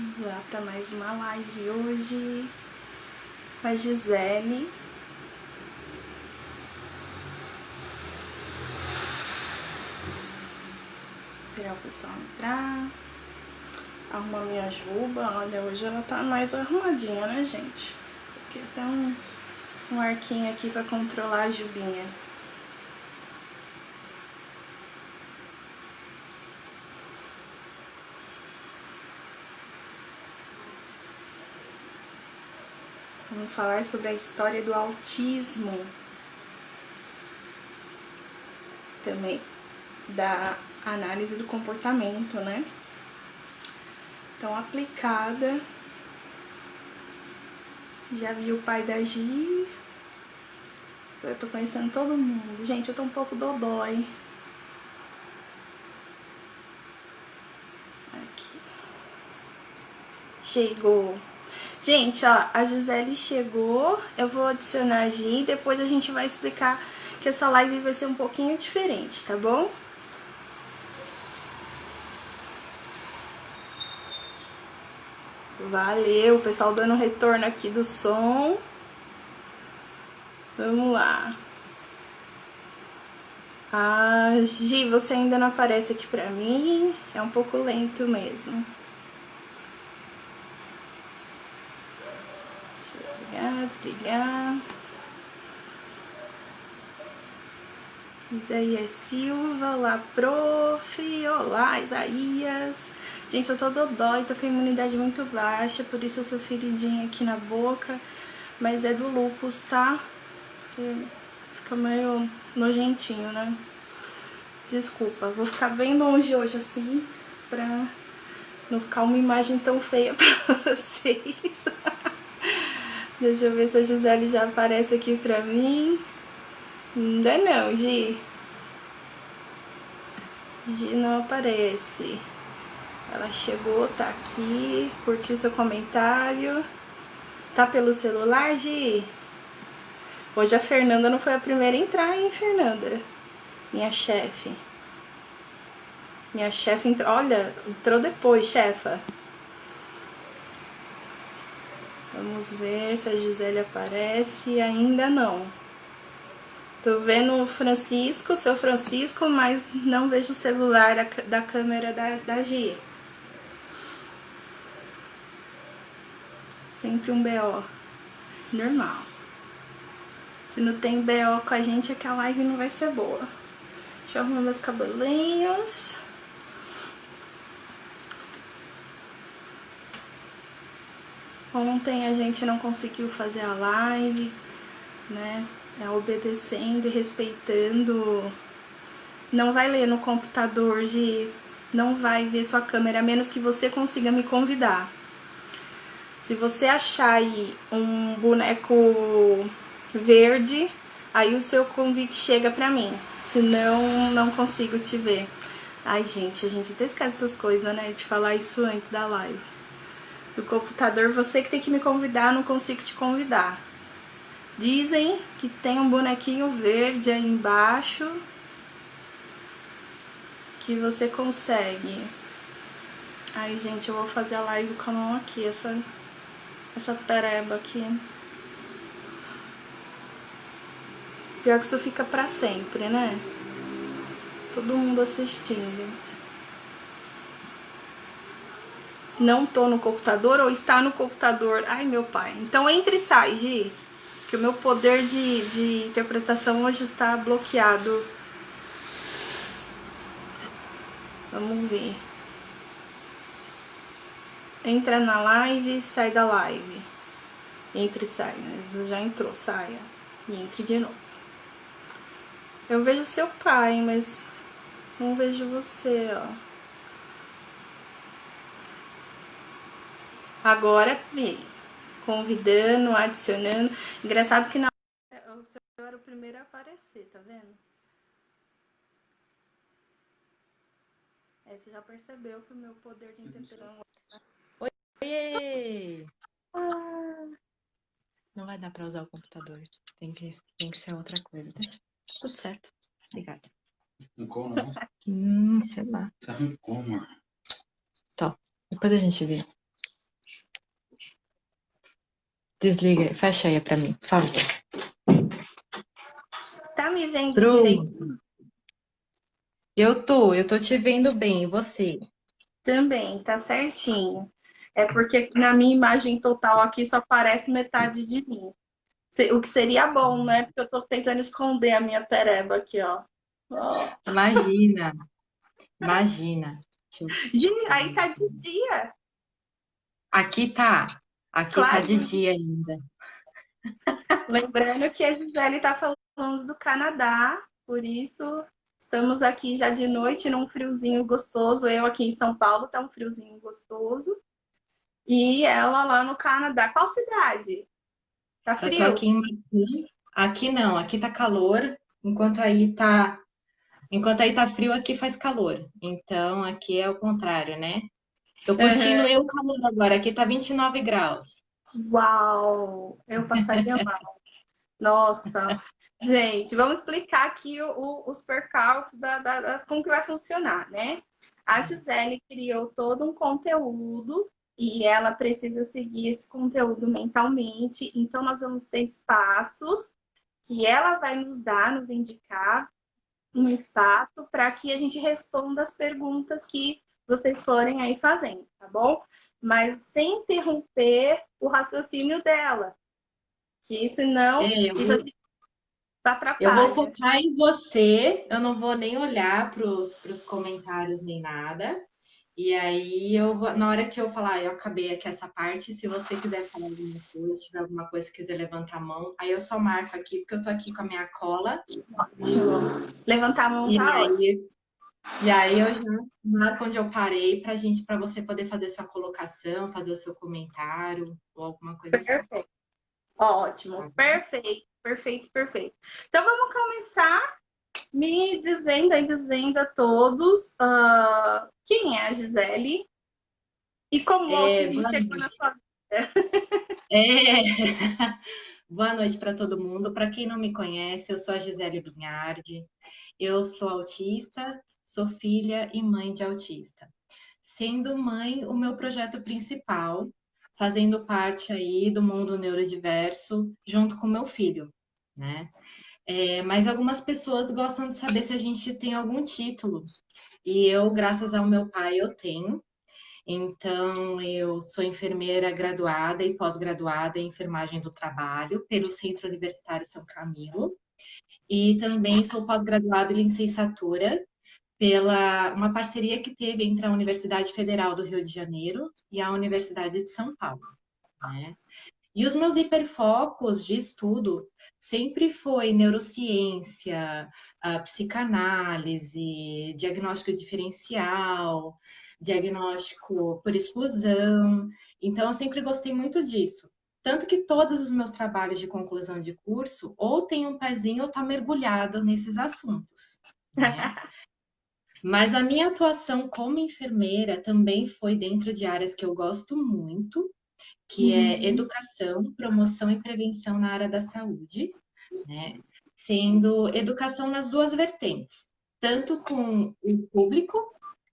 Vamos lá para mais uma live hoje com a Gisele. Esperar o pessoal entrar. Arrumar minha juba. Olha, hoje ela tá mais arrumadinha, né, gente? Porque tem um arquinho aqui para controlar a jubinha. Vamos falar sobre a história do autismo. Também da análise do comportamento, né? Então, aplicada. Já vi o pai da Gi. Eu tô conhecendo todo mundo. Gente, eu tô um pouco dodói. Aqui. Chegou. Gente, ó, a Gisele chegou. Eu vou adicionar a Gi e depois a gente vai explicar que essa live vai ser um pouquinho diferente, tá bom? Valeu, pessoal dando retorno aqui do som. Vamos lá. Ah, Gi, você ainda não aparece aqui pra mim. É um pouco lento mesmo. Deixa eu ligar, desligar. Isaías Silva, olá, prof. Olá, Isaías. Gente, eu tô dodói, tô com a imunidade muito baixa, por isso essa feridinha aqui na boca. Mas é do lúpus, tá? Que fica meio nojentinho, né? Desculpa, vou ficar bem longe hoje assim, pra não ficar uma imagem tão feia pra vocês. Deixa eu ver se a Gisele já aparece aqui pra mim. Ainda não, Gi. Gi não aparece. Ela chegou, tá aqui, curtiu seu comentário. Tá pelo celular, Gi? Hoje a Fernanda não foi a primeira a entrar, hein, Fernanda? Minha chefe. Minha chefe entrou, olha, entrou depois, chefa. Vamos ver se a Gisele aparece. Ainda não. Tô vendo o Francisco, seu Francisco, mas não vejo o celular da câmera da Gi. Sempre um BO. Normal. Se não tem BO com a gente, é que a live não vai ser boa. Deixa eu arrumar meus cabelinhos. Ontem a gente não conseguiu fazer a live, né? Obedecendo e respeitando. Não vai ler no computador, não vai ver sua câmera, a menos que você consiga me convidar. Se você achar aí um boneco verde, aí o seu convite chega pra mim. Senão, não consigo te ver. Ai, gente, a gente até esquece essas coisas, né? De falar isso antes da live. No computador, você que tem que me convidar, não consigo te convidar. Dizem que tem um bonequinho verde aí embaixo que você consegue. Ai, gente, eu vou fazer a live com a mão aqui, essa pereba aqui. Pior que isso fica pra sempre, né? Todo mundo assistindo. Não tô no computador ou está no computador? Ai, meu pai. Então entre e sai, Gi. Que o meu poder de interpretação hoje está bloqueado. Vamos ver. Entra na live, sai da live. Entre e sai, né? Já entrou, saia. E entre de novo. Eu vejo seu pai, mas não vejo você, ó. Agora, convidando, adicionando. Engraçado que na hora o seu era o primeiro a aparecer, tá vendo? Você já percebeu que o meu poder de interpretação... Oiê! Não vai dar pra usar o computador. Tem que ser outra coisa. Deixa. Tudo certo. Obrigada. Não como, não? Sei lá. Tá ruim como? Tá. Depois a gente vê. Desliga, fecha aí pra mim, por favor. Tá me vendo direito Pronto. Eu tô te vendo bem, e você? também, tá certinho. É porque na minha imagem total aqui só aparece metade de mim. O que seria bom, né? Porque eu tô tentando esconder a minha pereba aqui, ó. Ó. Imagina, imagina. Deixa eu Aí tá ver. de dia. Aqui tá, aqui tá de Clarinho. dia ainda. Lembrando que a Gisele tá falando do Canadá, por isso estamos aqui já de noite num friozinho gostoso. Eu aqui em São Paulo tá um friozinho gostoso. E ela lá no Canadá. Qual cidade? Tá Eu tô frio? aqui em Macu. Aqui não, aqui tá calor, enquanto aí tá frio, aqui faz calor. Então, aqui é o contrário, né? Tô curtindo Uhum. eu o calor agora, aqui tá 29 graus. Uau! Eu passaria mal. Nossa! Gente, vamos explicar aqui os percalços como que vai funcionar, né? A Gisele criou todo um conteúdo e ela precisa seguir esse conteúdo mentalmente. Então, nós vamos ter espaços que ela vai nos dar, nos indicar um espaço para que a gente responda as perguntas que vocês forem aí fazendo, tá bom? Mas sem interromper o raciocínio dela, que senão É, isso eu vou atrapalha. focar em você, eu não vou nem olhar pros comentários nem nada. E aí, na hora que eu falar, eu acabei aqui essa parte, se você quiser falar alguma coisa, se tiver alguma coisa, quiser levantar a mão, aí eu só marco aqui, porque eu tô aqui com a minha cola, Ótimo. Levantar a mão e tá ótimo. aí, e aí eu já marco onde eu parei para você poder fazer sua colocação, fazer o seu comentário, ou alguma coisa assim. Perfeito. Ótimo. Tá bom? Perfeito. Perfeito, perfeito. Então vamos começar me dizendo aí, dizendo a todos quem é a Gisele e como o autismo Boa chegou na noite. sua vida. É, boa noite para todo mundo. Para quem não me conhece, eu sou a Gisele Binhardi. Eu sou autista, sou filha e mãe de autista. Sendo mãe, o meu projeto principal, fazendo parte aí do mundo neurodiverso, junto com meu filho, né? Mas algumas pessoas gostam de saber se a gente tem algum título. E eu, graças ao meu pai, eu tenho. Então, eu sou enfermeira graduada e pós-graduada em enfermagem do trabalho pelo Centro Universitário São Camilo. E também sou pós-graduada em licenciatura pela uma parceria que teve entre a Universidade Federal do Rio de Janeiro e a Universidade de São Paulo, né? E os meus hiperfocos de estudo sempre foi neurociência, psicanálise, diagnóstico diferencial, diagnóstico por exclusão. Então, eu sempre gostei muito disso. Tanto que todos os meus trabalhos de conclusão de curso ou tem um pezinho ou está mergulhado nesses assuntos, né? Mas a minha atuação como enfermeira também foi dentro de áreas que eu gosto muito, que é Uhum. educação, promoção e prevenção na área da saúde, né? Sendo educação nas duas vertentes, tanto com o público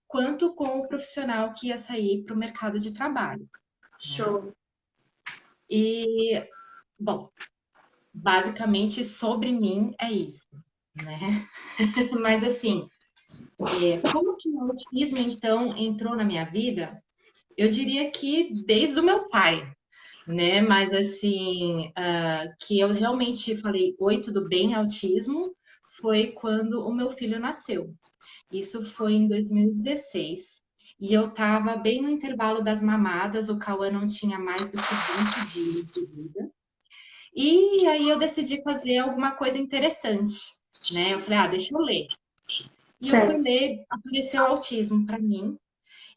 quanto com o profissional que ia sair para o mercado de trabalho, né? Show. E, bom, basicamente sobre mim é isso, né? Mas assim, como que o autismo então entrou na minha vida? Eu diria que desde o meu pai, né? Mas assim, que eu realmente falei, oi, tudo bem, autismo, foi quando o meu filho nasceu. Isso foi em 2016. E eu estava bem no intervalo das mamadas, o Cauã não tinha mais do que 20 dias de vida. E aí eu decidi fazer alguma coisa interessante, né? Eu falei, deixa eu ler. E eu fui Certo. ler, apareceu autismo para mim.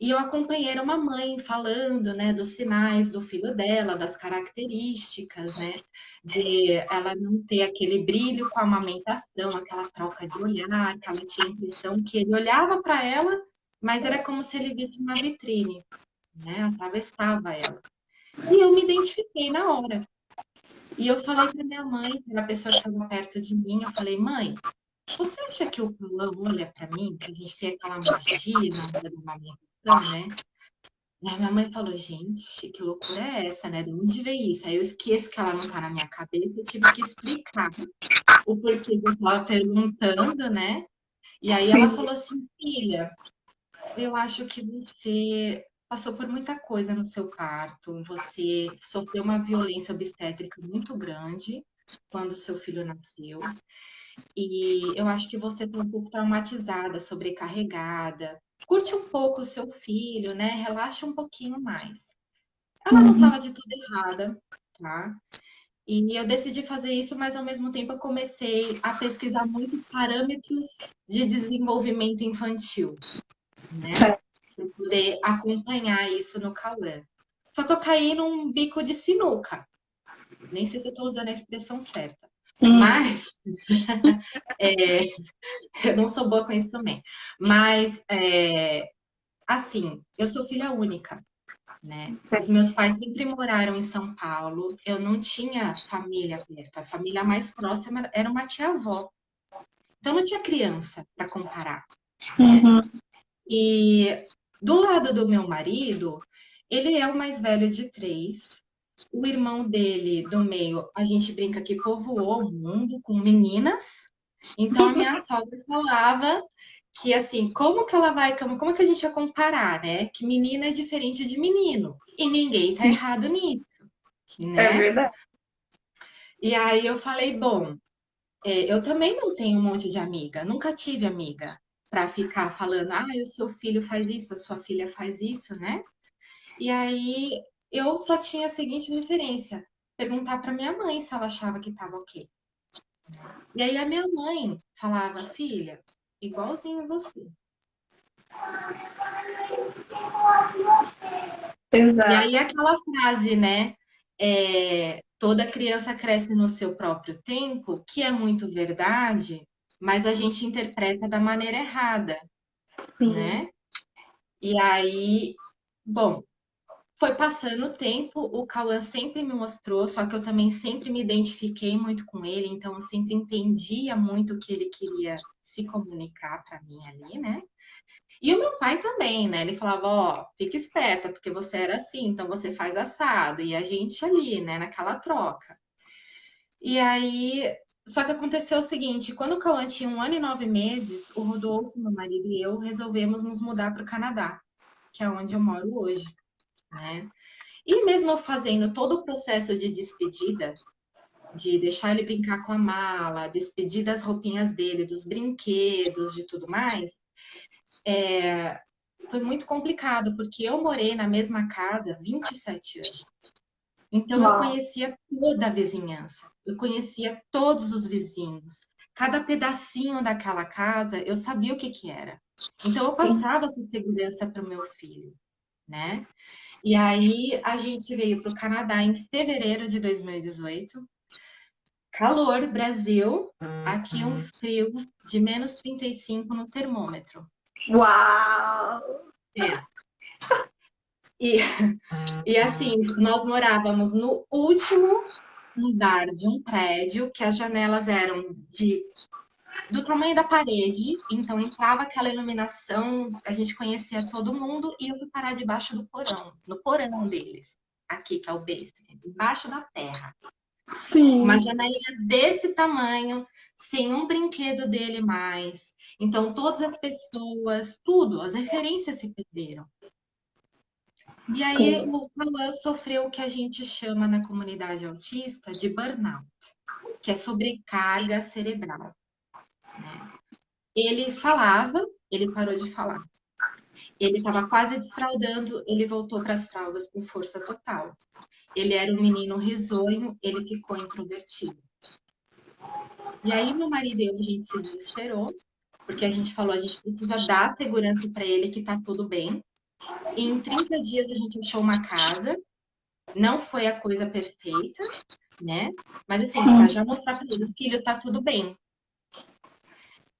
E eu acompanhei era uma mãe falando, né, dos sinais do filho dela, das características, né, de ela não ter aquele brilho com a amamentação, aquela troca de olhar, que ela tinha a impressão que ele olhava para ela, mas era como se ele visse uma vitrine, né, atravessava ela. E eu me identifiquei na hora. E eu falei para minha mãe, para a pessoa que estava perto de mim, eu falei, mãe, você acha que o Cauã olha para mim, que a gente tem aquela magia na hora da amamentação, né? Aí minha mãe falou, gente, que loucura é essa, né? De onde veio isso? Aí eu esqueço que ela não tá na minha cabeça, eu tive que explicar o porquê que eu tava perguntando, né? E aí ela Sim. falou assim, filha, eu acho que você passou por muita coisa no seu parto, você sofreu uma violência obstétrica muito grande quando seu filho nasceu, e eu acho que você está um pouco traumatizada, sobrecarregada. Curte um pouco o seu filho, né? Relaxa um pouquinho mais. Ela não Uhum. estava de tudo errada, tá? E eu decidi fazer isso, mas ao mesmo tempo eu comecei a pesquisar muito parâmetros de desenvolvimento infantil, né? Certo. Para poder acompanhar isso no Cauã. Só que eu caí num bico de sinuca. Nem sei se eu estou usando a expressão certa. Uhum. Mas é, eu não sou boa com isso também. Mas assim, eu sou filha única, né? Os Certo. meus pais sempre moraram em São Paulo. Eu não tinha família perto. A família mais próxima era uma tia-avó. Então não tinha criança para comparar, né? Uhum. E do lado do meu marido, ele é o mais velho de três. O irmão dele, do meio, a gente brinca que povoou o mundo com meninas. Então a minha sogra falava que assim, como que ela vai, como que a gente ia comparar, né? Que menina é diferente de menino. E ninguém tá Sim, errado nisso, é né? verdade. E aí eu falei, bom, eu também não tenho um monte de amiga, nunca tive amiga para ficar falando, ah, o seu filho faz isso, a sua filha faz isso, né? E aí eu só tinha a seguinte referência: perguntar para minha mãe se ela achava que estava ok. E aí a minha mãe falava, filha, igualzinho você. E Exato. aí aquela frase, né? Toda criança cresce no seu próprio tempo, que é muito verdade, mas a gente interpreta da maneira errada, Sim. né? E aí, bom, foi passando o tempo, o Cauã sempre me mostrou, só que eu também sempre me identifiquei muito com ele, então eu sempre entendia muito o que ele queria se comunicar para mim ali, né? E o meu pai também, né? Ele falava, ó, fica esperta, porque você era assim, então você faz assado. E a gente ali, né, naquela troca. E aí, só que aconteceu o seguinte, quando o Cauã tinha 1 ano e 9 meses, o Rodolfo, meu marido e eu resolvemos nos mudar para o Canadá, que é onde eu moro hoje, né? E mesmo eu fazendo todo o processo de despedida, de deixar ele brincar com a mala, despedir das roupinhas dele, dos brinquedos, de tudo mais, foi muito complicado, porque eu morei na mesma casa 27 anos. Então eu Uau. conhecia toda a vizinhança, eu conhecia todos os vizinhos. Cada pedacinho daquela casa eu sabia o que que era. Então eu Sim. passava essa segurança para o meu filho, né? E aí a gente veio para o Canadá em fevereiro de 2018. Calor, Brasil. Aqui um frio de -35 no termômetro. Uau. É. E, e assim, nós morávamos no último andar de um prédio, que as janelas eram do tamanho da parede, então entrava aquela iluminação, a gente conhecia todo mundo, e eu fui parar debaixo do porão, no porão deles, aqui, que é o basement, embaixo da terra. Uma Sim. janelinha desse tamanho, sem um brinquedo dele mais. Então, todas as pessoas, tudo, as referências se perderam. E aí, Sim. o Cauã sofreu o que a gente chama na comunidade autista de burnout, que é sobrecarga cerebral, né? Ele falava, ele parou de falar. Ele estava quase desfraldando, ele voltou para as fraldas com força total. Ele era um menino risonho, ele ficou introvertido. E aí, meu marido e eu, a gente se desesperou, porque a gente falou, a gente precisa dar segurança para ele que tá tudo bem. E em 30 dias a gente achou uma casa, não foi a coisa perfeita, né? Mas assim, para já mostrar para ele, filho, tá tudo bem.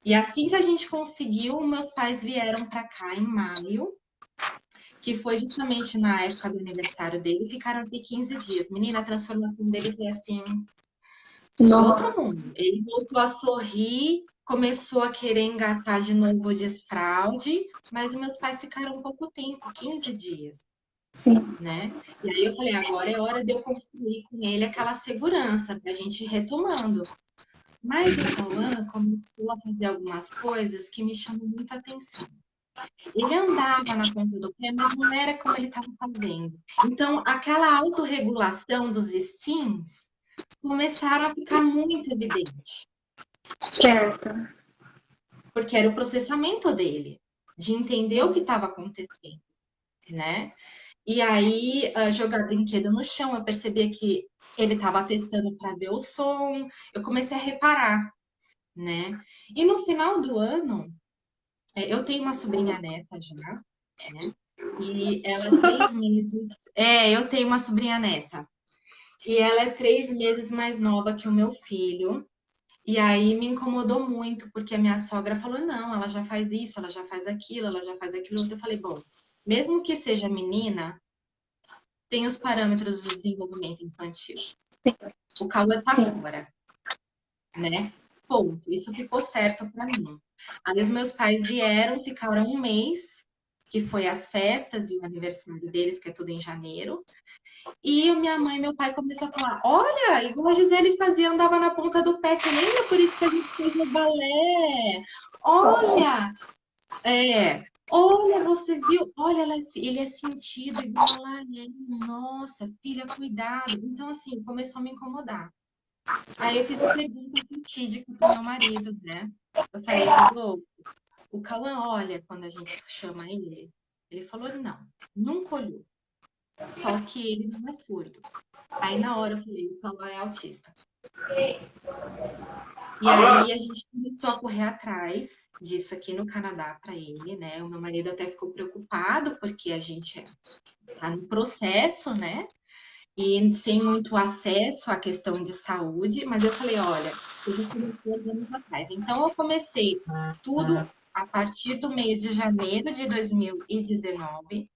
E assim que a gente conseguiu, meus pais vieram para cá em maio, que foi justamente na época do aniversário dele, ficaram aqui 15 dias. Menina, a transformação dele foi assim, do Nossa. outro mundo. Ele voltou a sorrir, começou a querer engatar de novo o desfraude, mas meus pais ficaram pouco tempo, 15 dias. Sim. né? E aí eu falei, agora é hora de eu construir com ele aquela segurança para a gente ir retomando. Mas o Cauã começou a fazer algumas coisas que me chamam muita atenção. Ele andava na ponta do pé, mas não era como ele estava fazendo. Então, aquela autorregulação dos instintos começaram a ficar muito evidente, Certo. porque era o processamento dele, de entender o que estava acontecendo, né? E aí, jogar brinquedo no chão, eu percebia que ele estava testando para ver o som, eu comecei a reparar, né? E no final do ano, eu tenho uma sobrinha neta já, né? E ela é 3 meses. Eu tenho uma sobrinha neta. E ela é 3 meses mais nova que o meu filho. E aí me incomodou muito, porque a minha sogra falou: não, ela já faz isso, ela já faz aquilo, ela já faz aquilo outro. Eu falei: bom, mesmo que seja menina, tem os parâmetros do desenvolvimento infantil. O Cauã tá Sim. fora, né? Ponto. Isso ficou certo para mim. Aí os meus pais vieram, ficaram um mês, que foi as festas e o aniversário deles, que é tudo em janeiro. E minha mãe e meu pai começaram a falar: olha, igual a Gisele fazia, andava na ponta do pé. Você lembra? Por isso que a gente fez no balé. Olha, olha, você viu? Olha, ele é sentido igual a Laiane. Nossa, filha, cuidado. Então, assim, começou a me incomodar. Aí eu fiz a pergunta fatídica pro meu marido, né? Eu falei, Rodolfo, o Cauã olha quando a gente chama ele? Ele falou, não, nunca olhou. Só que ele não é surdo. Aí na hora eu falei, o Cauã é autista. E aí a gente começou a correr atrás disso aqui no Canadá para ele, né? O meu marido até ficou preocupado porque a gente tá no processo, né? E sem muito acesso à questão de saúde, mas eu falei, olha, eu já comecei há anos atrás. Então eu comecei tudo a partir do meio de janeiro de 2019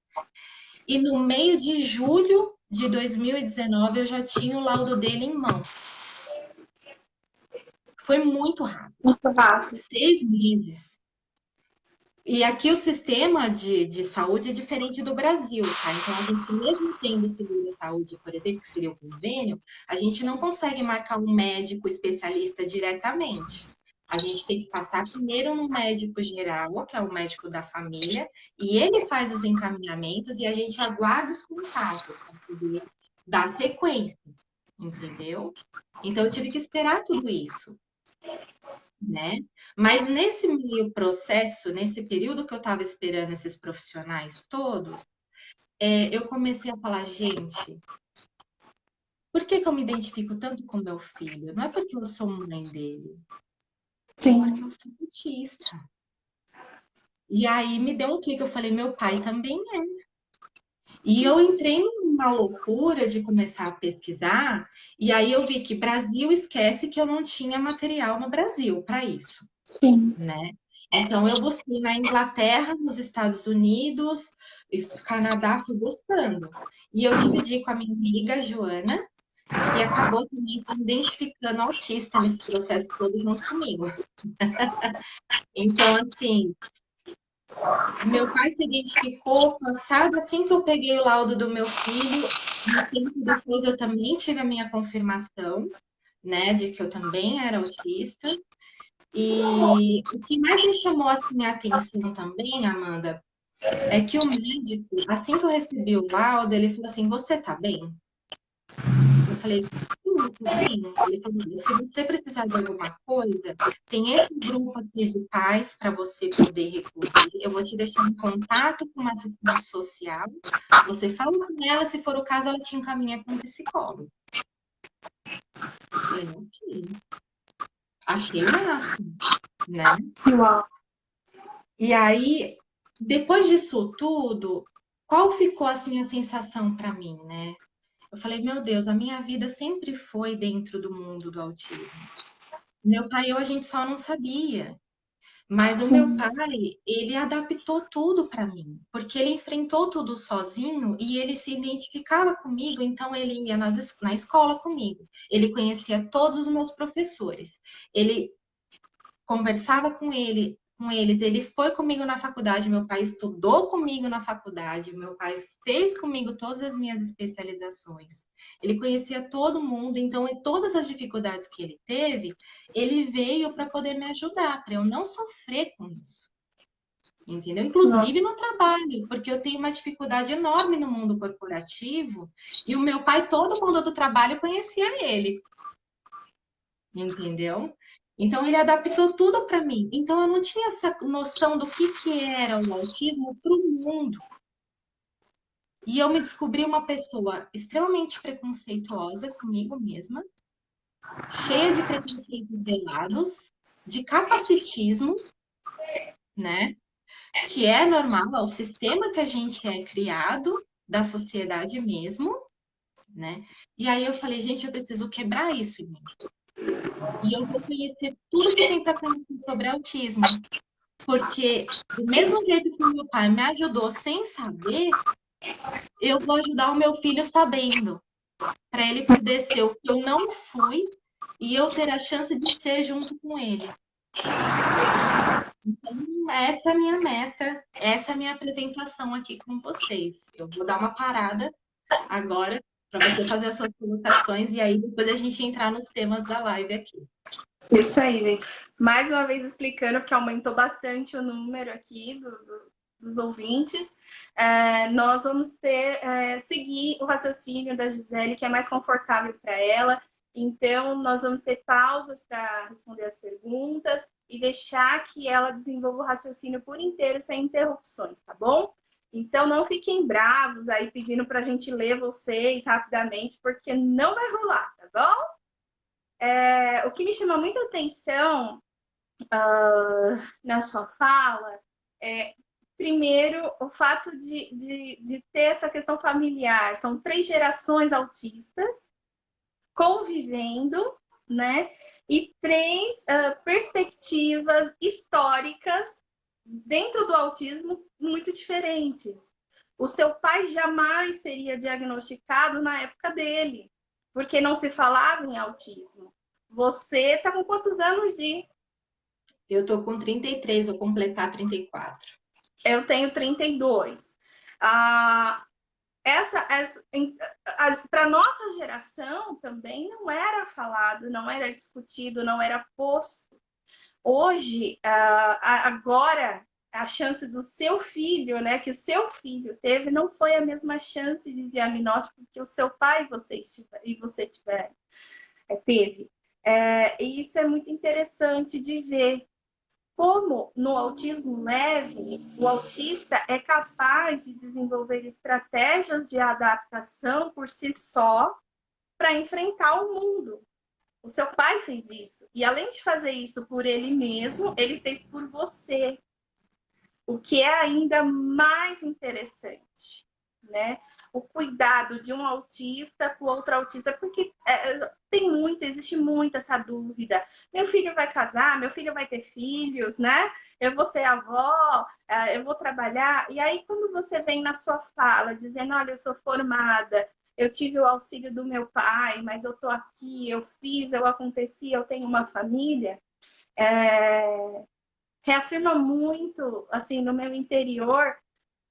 e no meio de julho de 2019 eu já tinha o laudo dele em mãos. Foi muito rápido, Muito rápido. 6 meses. E aqui o sistema de saúde é diferente do Brasil, tá? Então, a gente, mesmo tendo seguro-saúde, por exemplo, que seria o convênio, a gente não consegue marcar um médico especialista diretamente. A gente tem que passar primeiro no médico geral, que é o médico da família, e ele faz os encaminhamentos e a gente aguarda os contatos para poder dar sequência, entendeu? Então, eu tive que esperar tudo isso, né? Mas nesse meio processo, nesse período que eu estava esperando esses profissionais todos, eu comecei a falar, gente, por que que eu me identifico tanto com meu filho? Não é porque eu sou mãe dele, é porque Sim. eu sou autista. E aí me deu um clique, eu falei, meu pai também é. E eu entrei numa loucura de começar a pesquisar, e aí eu vi que Brasil esquece que eu não tinha material no Brasil para isso. Sim. Né? Então, eu busquei na Inglaterra, nos Estados Unidos, e Canadá, fui buscando. E eu dividi com a minha amiga Joana, que acabou também se identificando autista nesse processo todo junto comigo. Então, assim, meu pai se identificou, passado assim que eu peguei o laudo do meu filho, um tempo depois eu também tive a minha confirmação, né, de que eu também era autista. E o que mais me chamou assim, a atenção também, Amanda, é que o médico, assim que eu recebi o laudo, ele falou assim: Você tá bem? Eu falei: Sim, eu tô bem. Ele falou: Se você precisar de alguma coisa, tem esse grupo aqui de pais para você poder recorrer. Eu vou te deixar em contato com uma assistente social. Você fala com ela, se for o caso, ela te encaminha para um psicólogo. Eu falei: Ok. Achei o máximo, né? Uau. E aí, depois disso tudo, qual ficou assim a sensação para mim, né? Eu falei, meu Deus, a minha vida sempre foi dentro do mundo do autismo. Meu pai e eu, a gente só não sabia. Mas o meu Sim. pai, ele adaptou tudo para mim, porque ele enfrentou tudo sozinho e ele se identificava comigo, então ele ia na escola comigo. Ele conhecia todos os meus professores. Ele conversava com ele com eles. Ele foi comigo na faculdade, meu pai estudou comigo na faculdade, meu pai fez comigo todas as minhas especializações. Ele conhecia todo mundo, então, em todas as dificuldades que ele teve, ele veio para poder me ajudar, para eu não sofrer com isso. Entendeu? Inclusive no trabalho, porque eu tenho uma dificuldade enorme no mundo corporativo e o meu pai, todo mundo do trabalho conhecia ele, entendeu? Então ele adaptou tudo para mim. Então eu não tinha essa noção do que era o autismo para o mundo. E eu me descobri uma pessoa extremamente preconceituosa comigo mesma, cheia de preconceitos velados, de capacitismo, né? Que é normal, é o sistema que a gente é criado, da sociedade mesmo, né? E aí eu falei, gente, eu preciso quebrar isso em mim. E eu vou conhecer tudo que tem para conhecer sobre autismo. Porque do mesmo jeito que o meu pai me ajudou sem saber, eu vou ajudar o meu filho sabendo, para ele poder ser o que eu não fui e eu ter a chance de ser junto com ele. Então, essa é a minha meta, essa é a minha apresentação aqui com vocês. Eu vou dar uma parada agora para você fazer as suas colocações e aí depois a gente entrar nos temas da live aqui. Isso aí, gente. Mais uma vez explicando que aumentou bastante o número aqui dos ouvintes. Nós vamos seguir o raciocínio da Gisele, que é mais confortável para ela. Então, nós vamos ter pausas para responder as perguntas e deixar que ela desenvolva o raciocínio por inteiro, sem interrupções, tá bom? Então, não fiquem bravos aí pedindo para a gente ler vocês rapidamente, porque não vai rolar, tá bom? O que me chama muita atenção na sua fala é, primeiro, o fato de ter essa questão familiar. São 3 gerações autistas convivendo, né? E 3 perspectivas históricas dentro do autismo muito diferentes. O seu pai jamais seria diagnosticado na época dele, porque não se falava em autismo. Você está com quantos anos, Gi? Eu tô com 33, vou completar 34. Eu tenho 32. Para nossa geração também não era falado, não era discutido, não era posto. Hoje, agora, a chance do seu filho, né, que o seu filho teve, não foi a mesma chance de diagnóstico que o seu pai e você teve. E isso é muito interessante de ver como no autismo leve, o autista é capaz de desenvolver estratégias de adaptação por si só para enfrentar o mundo. O seu pai fez isso. E além de fazer isso por ele mesmo, ele fez por você. O que é ainda mais interessante, né? O cuidado de um autista com outro autista, porque existe muita essa dúvida. Meu filho vai casar, meu filho vai ter filhos, né? Eu vou ser avó, eu vou trabalhar. E aí, quando você vem na sua fala dizendo, olha, eu sou formada, eu tive o auxílio do meu pai, mas eu tô aqui, eu fiz, eu aconteci, eu tenho uma família, reafirma muito, assim, no meu interior,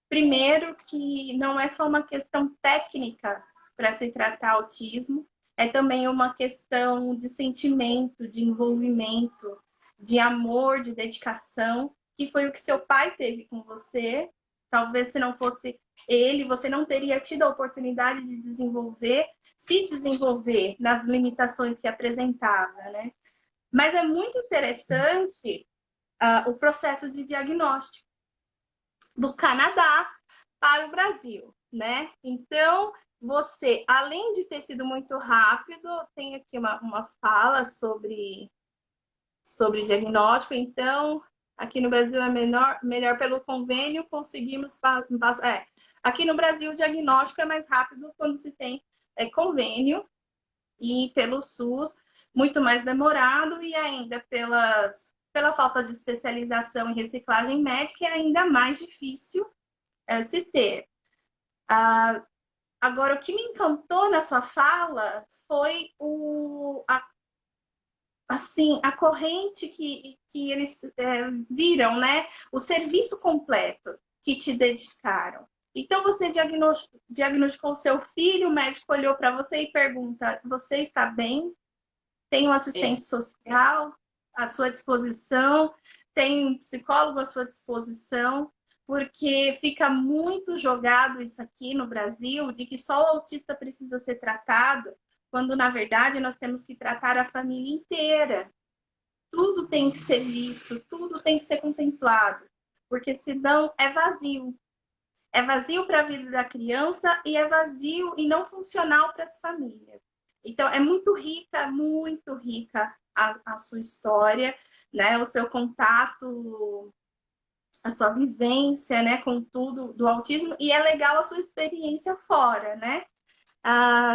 primeiro que não é só uma questão técnica para se tratar autismo, é também uma questão de sentimento, de envolvimento, de amor, de dedicação, que foi o que seu pai teve com você. Talvez se não fosse ele, você não teria tido a oportunidade de se desenvolver nas limitações que apresentava, né? Mas é muito interessante o processo de diagnóstico do Canadá para o Brasil, né? Então, você, além de ter sido muito rápido, tem aqui uma fala sobre diagnóstico. Então, aqui no Brasil é melhor pelo convênio, conseguimos passar. Aqui no Brasil, o diagnóstico é mais rápido quando se tem convênio, e pelo SUS, muito mais demorado, e ainda pela falta de especialização em reciclagem médica, é ainda mais difícil se ter. Agora, o que me encantou na sua fala foi assim, a corrente que eles viram, né? O serviço completo que te dedicaram. Então, você diagnosticou o seu filho, o médico olhou para você e pergunta: você está bem? Tem um É, assistente social à sua disposição? Tem um psicólogo à sua disposição? Porque fica muito jogado isso aqui no Brasil, de que só o autista precisa ser tratado, quando na verdade nós temos que tratar a família inteira. Tudo tem que ser visto, tudo tem que ser contemplado, porque senão é vazio. É vazio para a vida da criança e é vazio e não funcional para as famílias. Então, é muito rica a sua história, né? O seu contato, a sua vivência, né? Com tudo do autismo. E é legal a sua experiência fora, né?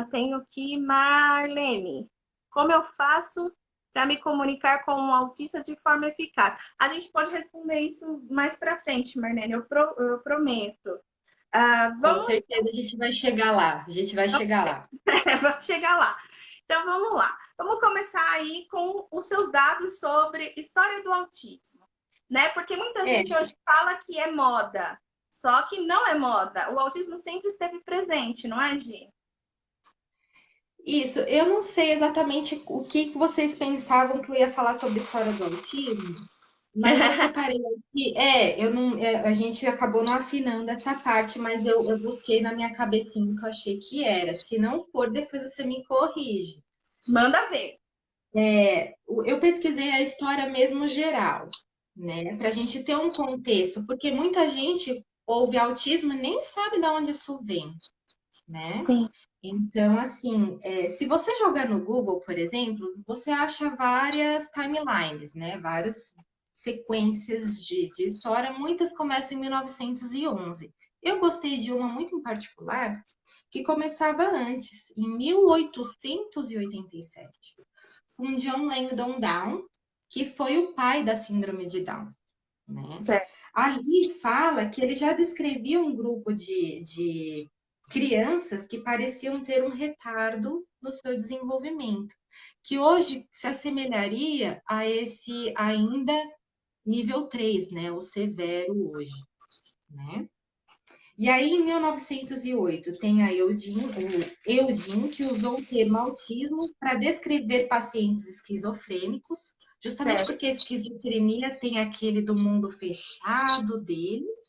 Tenho aqui Marlene. Como eu faço para me comunicar com um autista de forma eficaz? A gente pode responder isso mais para frente, Marlene, eu prometo. com Vamos, certeza a gente vai chegar lá. A gente vai chegar lá. vamos chegar lá. Então vamos lá. Vamos começar aí com os seus dados sobre história do autismo, né? Porque muita É, gente hoje fala que é moda, só que não é moda. O autismo sempre esteve presente, não é, Gi? isso. Eu não sei exatamente o que que vocês pensavam que eu ia falar sobre a história do autismo, mas eu separei aqui. Eu não, a gente acabou não afinando essa parte, mas eu busquei na minha cabecinha o que eu achei que era. Se não for, depois você me corrige. Manda ver. Eu pesquisei a história mesmo geral, né? Para a gente ter um contexto, porque muita gente ouve autismo e nem sabe de onde isso vem, né? Sim, Então, assim, se você jogar no Google, por exemplo, você acha várias timelines, né? Várias sequências de história, muitas começam em 1911. Eu gostei de uma muito em particular, que começava antes, em 1887, com John Langdon Down, que foi o pai da síndrome de Down, né? certo. Ali fala que ele já descrevia um grupo de crianças que pareciam ter um retardo no seu desenvolvimento, que hoje se assemelharia a esse ainda nível 3, né, o severo hoje, né? E aí, em 1908, tem a Eudin, que usou o termo autismo para descrever pacientes esquizofrênicos, justamente Certo. porque a esquizofrenia tem aquele do mundo fechado deles,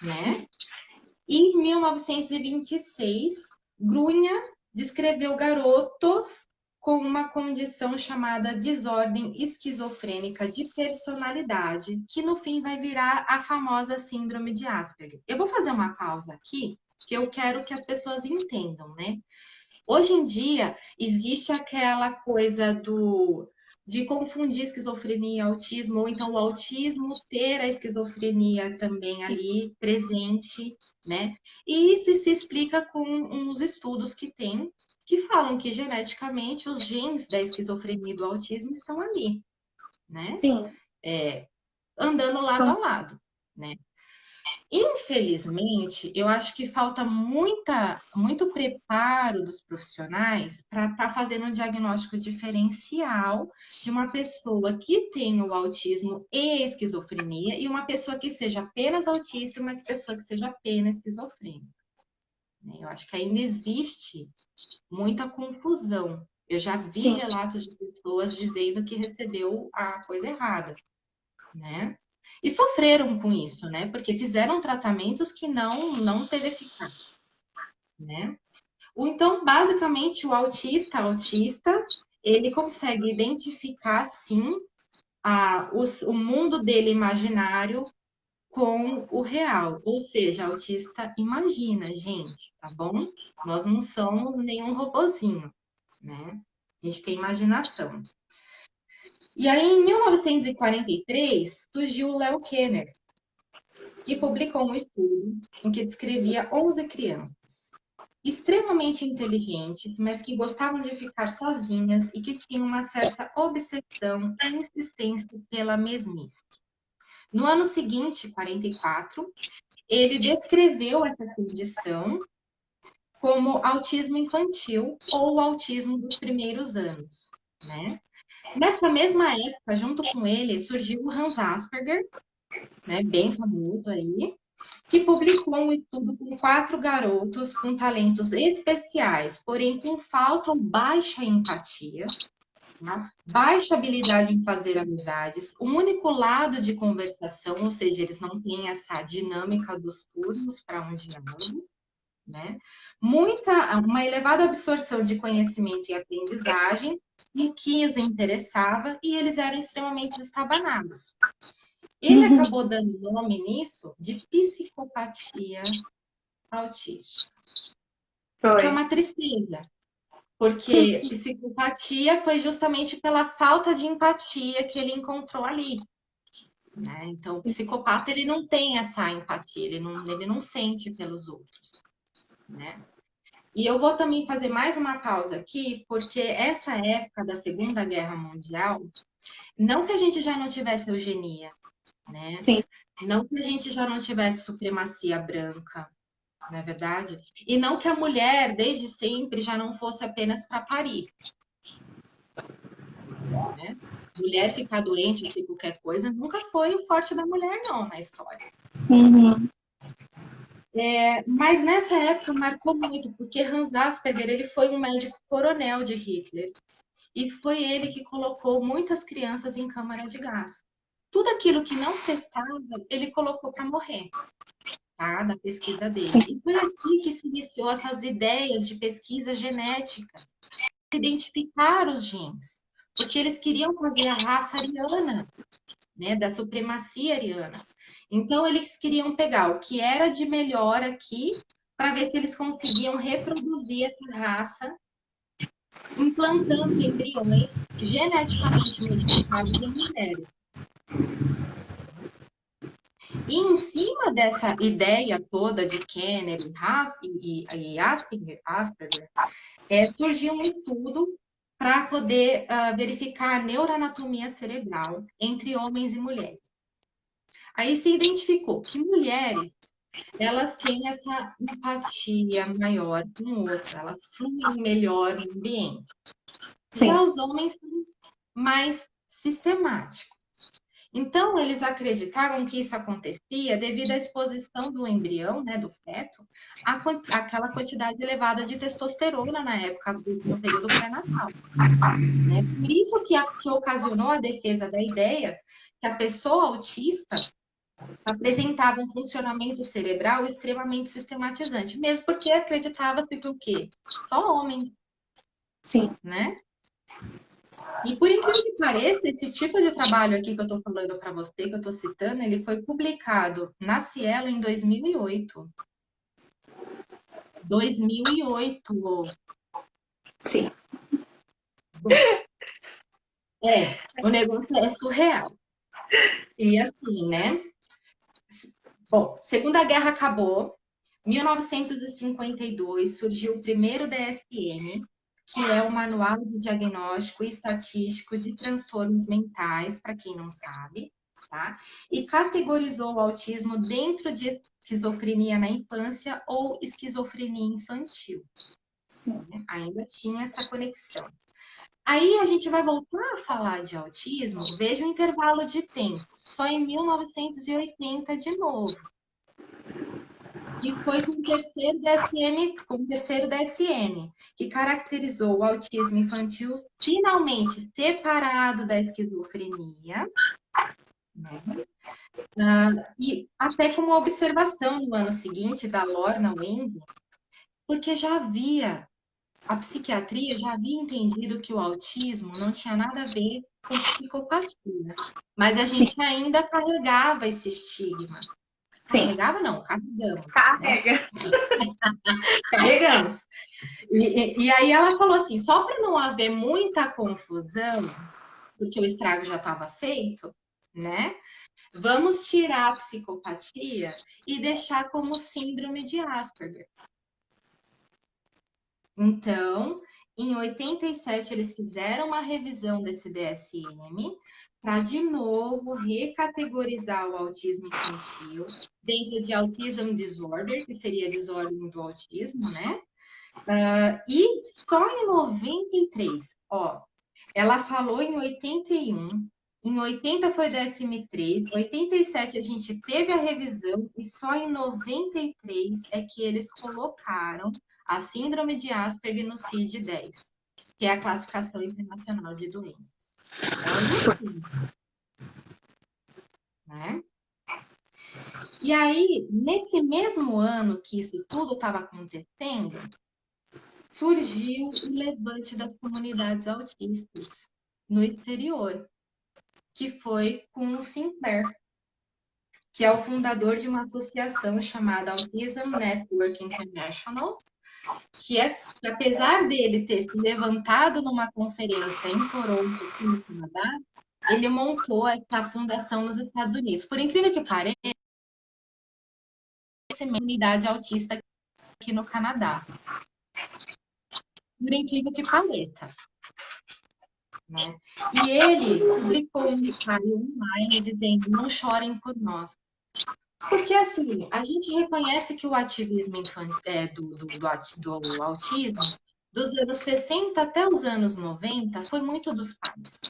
né? E em 1926, Grunha descreveu garotos com uma condição chamada desordem esquizofrênica de personalidade, que no fim vai virar a famosa síndrome de Asperger. Eu vou fazer uma pausa aqui, que eu quero que as pessoas entendam, né? Hoje em dia, existe aquela coisa de confundir esquizofrenia e autismo, ou então o autismo ter a esquizofrenia também ali presente, né? E isso se explica com uns estudos que tem, que falam que geneticamente os genes da esquizofrenia e do autismo estão ali, né? Sim, Andando lado são a lado, né? Infelizmente, eu acho que falta muito preparo dos profissionais para estar fazendo um diagnóstico diferencial de uma pessoa que tem o autismo e esquizofrenia e uma pessoa que seja apenas autista e uma pessoa que seja apenas esquizofrênica, né? Eu acho que ainda existe muita confusão. Eu já vi sim, relatos de pessoas dizendo que recebeu a coisa errada, né? E sofreram com isso, né? Porque fizeram tratamentos que não teve eficácia, né? Ou então, basicamente, autista, ele consegue identificar, sim, o mundo dele imaginário com o real. Ou seja, autista imagina, gente, tá bom? Nós não somos nenhum robozinho, né? A gente tem imaginação. E aí, em 1943, surgiu o Léo Kenner, que publicou um estudo em que descrevia 11 crianças extremamente inteligentes, mas que gostavam de ficar sozinhas e que tinham uma certa obsessão e insistência pela mesmice. No ano seguinte, 44, ele descreveu essa condição como autismo infantil ou autismo dos primeiros anos, né? Nessa mesma época, junto com ele, surgiu o Hans Asperger, né, bem famoso aí, que publicou um estudo com 4 garotos com talentos especiais, porém com falta ou baixa empatia, tá? Baixa habilidade em fazer amizades, um único lado de conversação, ou seja, eles não têm essa dinâmica dos turnos para um diálogo, né? Uma elevada absorção de conhecimento e aprendizagem, o que os interessava, e eles eram extremamente estabanados. Ele acabou dando nome nisso de psicopatia autística, o que é uma tristeza, porque psicopatia foi justamente pela falta de empatia que ele encontrou ali, né? Então, o psicopata, ele não tem essa empatia, ele não sente pelos outros, né? E eu vou também fazer mais uma pausa aqui, porque essa época da Segunda Guerra Mundial, não que a gente já não tivesse eugenia, né? Sim. Não que a gente já não tivesse supremacia branca, não é verdade? E não que a mulher, desde sempre, já não fosse apenas para parir, né? Mulher ficar doente ou ter qualquer coisa nunca foi o forte da mulher, não, na história. Uhum. Mas nessa época marcou muito, porque Hans Asperger, ele foi um médico coronel de Hitler. E foi ele que colocou muitas crianças em câmara de gás. Tudo aquilo que não prestava, ele colocou para morrer, tá? Da pesquisa dele. Sim. E foi aqui que se iniciou essas ideias de pesquisa genética, identificar os genes, porque eles queriam fazer a raça ariana, né, da supremacia ariana. Então, eles queriam pegar o que era de melhor aqui, para ver se eles conseguiam reproduzir essa raça, implantando embriões geneticamente modificados em mulheres. E em cima dessa ideia toda de Kenner e Asperger, surgiu um estudo para poder verificar a neuroanatomia cerebral entre homens e mulheres. Aí se identificou que mulheres, elas têm essa empatia maior com o outro, elas fluem melhor no ambiente. Sim. Já os homens são mais sistemáticos. Então, eles acreditavam que isso acontecia devido à exposição do embrião, né, do feto, àquela quantidade elevada de testosterona na época, no período pré-natal. Né? Por isso que ocasionou a defesa da ideia que a pessoa autista apresentava um funcionamento cerebral extremamente sistematizante, mesmo porque acreditava-se que o quê? Só homens. Sim. Né? E por incrível que pareça, esse tipo de trabalho aqui que eu estou falando para você, que eu estou citando, ele foi publicado na Cielo em 2008. 2008. Sim. O negócio é surreal. E assim, né? Bom, Segunda Guerra acabou, 1952 surgiu o primeiro DSM, que é o Manual de Diagnóstico e Estatístico de Transtornos Mentais, para quem não sabe, tá? E categorizou o autismo dentro de esquizofrenia na infância ou esquizofrenia infantil. Sim. Ainda tinha essa conexão. Aí a gente vai voltar a falar de autismo, veja o intervalo de tempo, só em 1980 de novo. E foi com o terceiro DSM, que caracterizou o autismo infantil finalmente separado da esquizofrenia, né? E até como observação no ano seguinte da Lorna Wang, porque a psiquiatria já havia entendido que o autismo não tinha nada a ver com psicopatia, mas a gente ainda carregava esse estigma. Sim. Carregava não, carregamos. Carrega. Né? Carregamos. E aí ela falou assim, só para não haver muita confusão, porque o estrago já estava feito, né? Vamos tirar a psicopatia e deixar como síndrome de Asperger. Então, em 87, eles fizeram uma revisão desse DSM para, de novo, recategorizar o autismo infantil dentro de Autism Disorder, que seria desordem do autismo, né? E só em 93, Ela falou em 81, em 80 foi DSM-3, 87 a gente teve a revisão e só em 93 é que eles colocaram a síndrome de Asperger no CID-10, que é a classificação internacional de doenças. Olha isso, né? E aí, nesse mesmo ano que isso tudo estava acontecendo, surgiu o levante das comunidades autistas no exterior, que foi com o Sinclair, que é o fundador de uma associação chamada Autism Network International, que apesar dele ter se levantado numa conferência em Toronto, aqui no Canadá, ele montou essa fundação nos Estados Unidos. Por incrível que pareça, essa comunidade autista aqui no Canadá. Por incrível que pareça. Né? E ele publicou um ensaio online dizendo: não chorem por nós. Porque, assim, a gente reconhece que o ativismo do autismo, dos anos 60 até os anos 90, foi muito dos pais.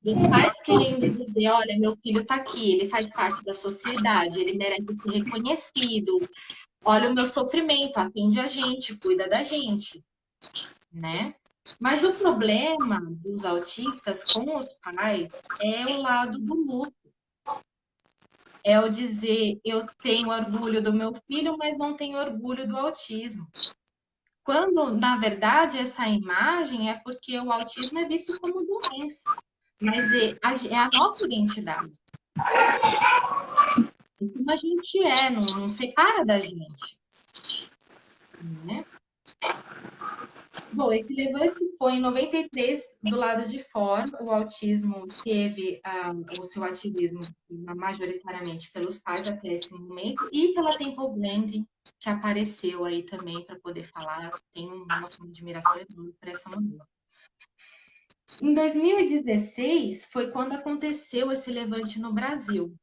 Dos pais querendo dizer: olha, meu filho está aqui, ele faz parte da sociedade, ele merece ser reconhecido, olha o meu sofrimento, atende a gente, cuida da gente, né? Mas o problema dos autistas com os pais é o lado do luto. É o dizer, eu tenho orgulho do meu filho, mas não tenho orgulho do autismo. Quando, na verdade, essa imagem é porque o autismo é visto como doença. Mas é a nossa identidade. E como a gente é, não separa da gente. Né? Bom, esse levante foi em 93 do lado de fora. O autismo teve o seu ativismo majoritariamente pelos pais até esse momento e pela Temple Grandin, que apareceu aí também para poder falar. Tenho uma admiração enorme por essa mulher. Em 2016 foi quando aconteceu esse levante no Brasil.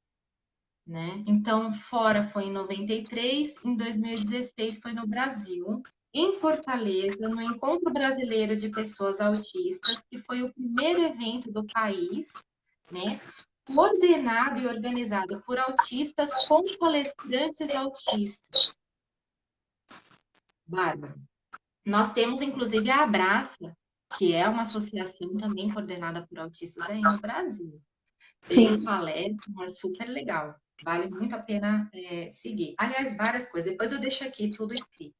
Né? Então, fora foi em 93, em 2016 foi no Brasil, em Fortaleza, no Encontro Brasileiro de Pessoas Autistas, que foi o primeiro evento do país, né? Coordenado e organizado por autistas com palestrantes autistas. Bárbara. Nós temos, inclusive, a Abraça, que é uma associação também coordenada por autistas aí no Brasil. Fez palestra, é super legal. Vale muito a pena seguir. Aliás, várias coisas. Depois eu deixo aqui tudo escrito.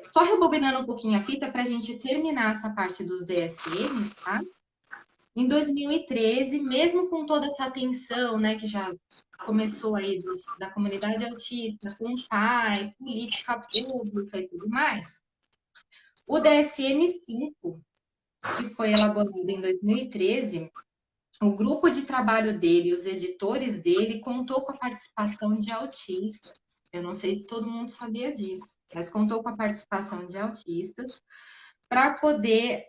Só rebobinando um pouquinho a fita para a gente terminar essa parte dos DSMs, tá? Em 2013, mesmo com toda essa atenção, né, que já começou aí da comunidade autista, com o pai, política pública e tudo mais, o DSM-5, que foi elaborado em 2013, o grupo de trabalho dele, os editores dele, contou com a participação de autistas. Eu não sei se todo mundo sabia disso, mas contou com a participação de autistas para poder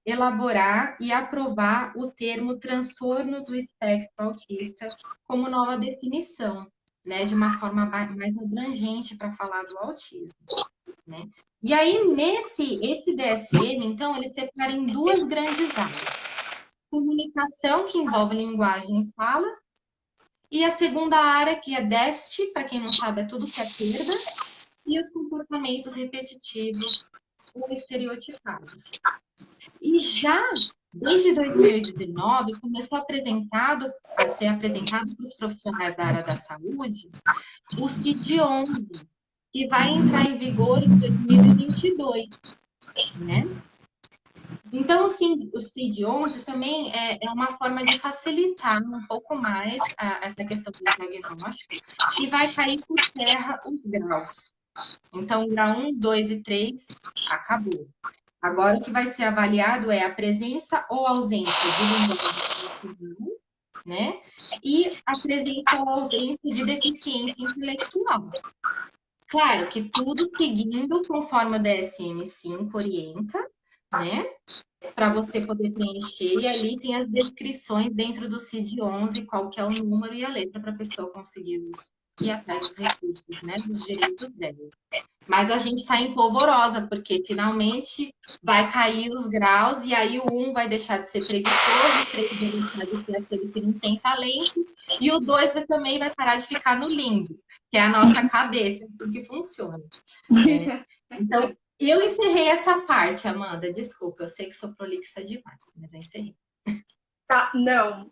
elaborar e aprovar o termo transtorno do espectro autista como nova definição, né, de uma forma mais abrangente para falar do autismo. Né? E aí, esse DSM, então, ele separa em duas grandes áreas. Comunicação, que envolve linguagem e fala, e a segunda área, que é déficit, para quem não sabe, é tudo que é perda, e os comportamentos repetitivos ou estereotipados. E já desde 2019 começou a ser apresentado para os profissionais da área da saúde o CID-11, que vai entrar em vigor em 2022, né? Então, o CID-11 também é uma forma de facilitar um pouco mais essa questão do diagnóstico e vai cair por terra os graus. Então, grau 1, 2 e 3 acabou. Agora, o que vai ser avaliado é a presença ou ausência de linguagem, né? E a presença ou ausência de deficiência intelectual. Claro que tudo seguindo conforme o DSM-5 orienta, né? Para você poder preencher, e ali tem as descrições dentro do CID-11, qual que é o número e a letra para a pessoa conseguir ir atrás dos recursos, né? Dos direitos dela. Mas a gente está em polvorosa, porque finalmente vai cair os graus, e aí o um vai deixar de ser preguiçoso, o 3 vai deixar de ser aquele que não tem talento, e o 2 também vai parar de ficar no limbo, que é a nossa cabeça, assim que funciona, né? Então, eu encerrei essa parte, Amanda. Desculpa, eu sei que sou prolixa demais, mas eu encerrei. Tá, não,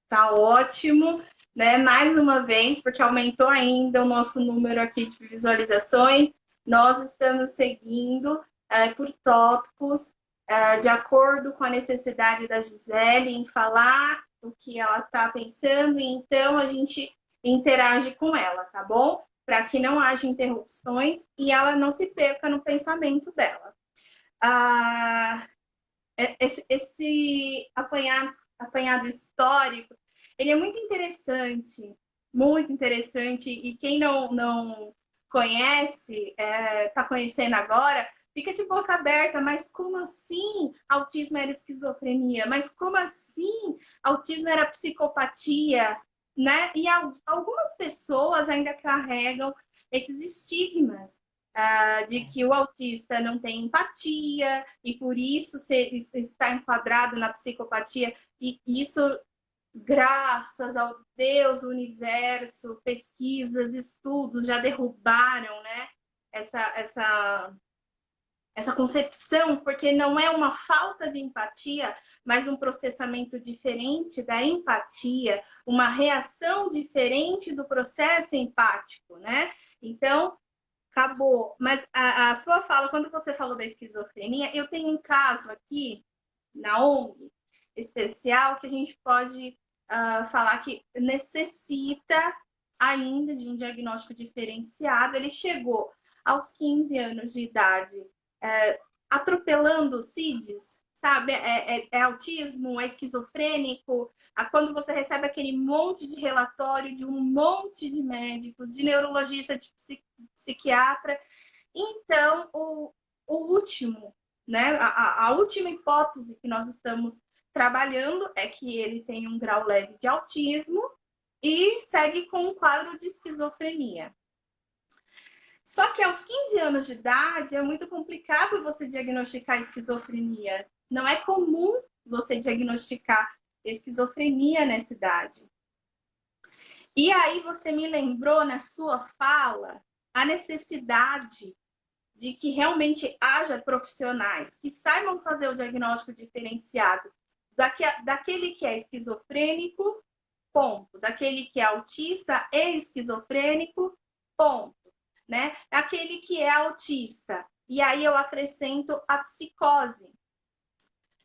tá ótimo, né? Mais uma vez, porque aumentou ainda o nosso número aqui de visualizações. Nós estamos seguindo por tópicos, de acordo com a necessidade da Gisele em falar o que ela está pensando, e então a gente interage com ela, tá bom? Para que não haja interrupções e ela não se perca no pensamento dela. Ah, esse apanhado histórico, ele é muito interessante, e quem não conhece, está conhecendo agora, fica de boca aberta, mas como assim autismo era esquizofrenia? Mas como assim autismo era psicopatia? Né? E algumas pessoas ainda carregam esses estigmas, de que o autista não tem empatia e por isso está enquadrado na psicopatia. E isso, graças ao Deus, universo, pesquisas, estudos já derrubaram, né, essa concepção, porque não é uma falta de empatia, mas um processamento diferente da empatia, uma reação diferente do processo empático, né? Então, acabou. Mas a sua fala, quando você falou da esquizofrenia, eu tenho um caso aqui na ONG especial que a gente pode falar que necessita ainda de um diagnóstico diferenciado. Ele chegou aos 15 anos de idade, atropelando CIDs, sabe? É autismo, é esquizofrênico. Quando você recebe aquele monte de relatório de um monte de médicos, de neurologista, de psiquiatra. Então, o último, né? A última hipótese que nós estamos trabalhando é que ele tem um grau leve de autismo e segue com um quadro de esquizofrenia. Só que aos 15 anos de idade é muito complicado você diagnosticar esquizofrenia. Não é comum você diagnosticar esquizofrenia nessa idade. E aí você me lembrou na sua fala a necessidade de que realmente haja profissionais que saibam fazer o diagnóstico diferenciado daquele que é esquizofrênico, ponto. Daquele que é autista e esquizofrênico, ponto. Né? Aquele que é autista. E aí eu acrescento a psicose.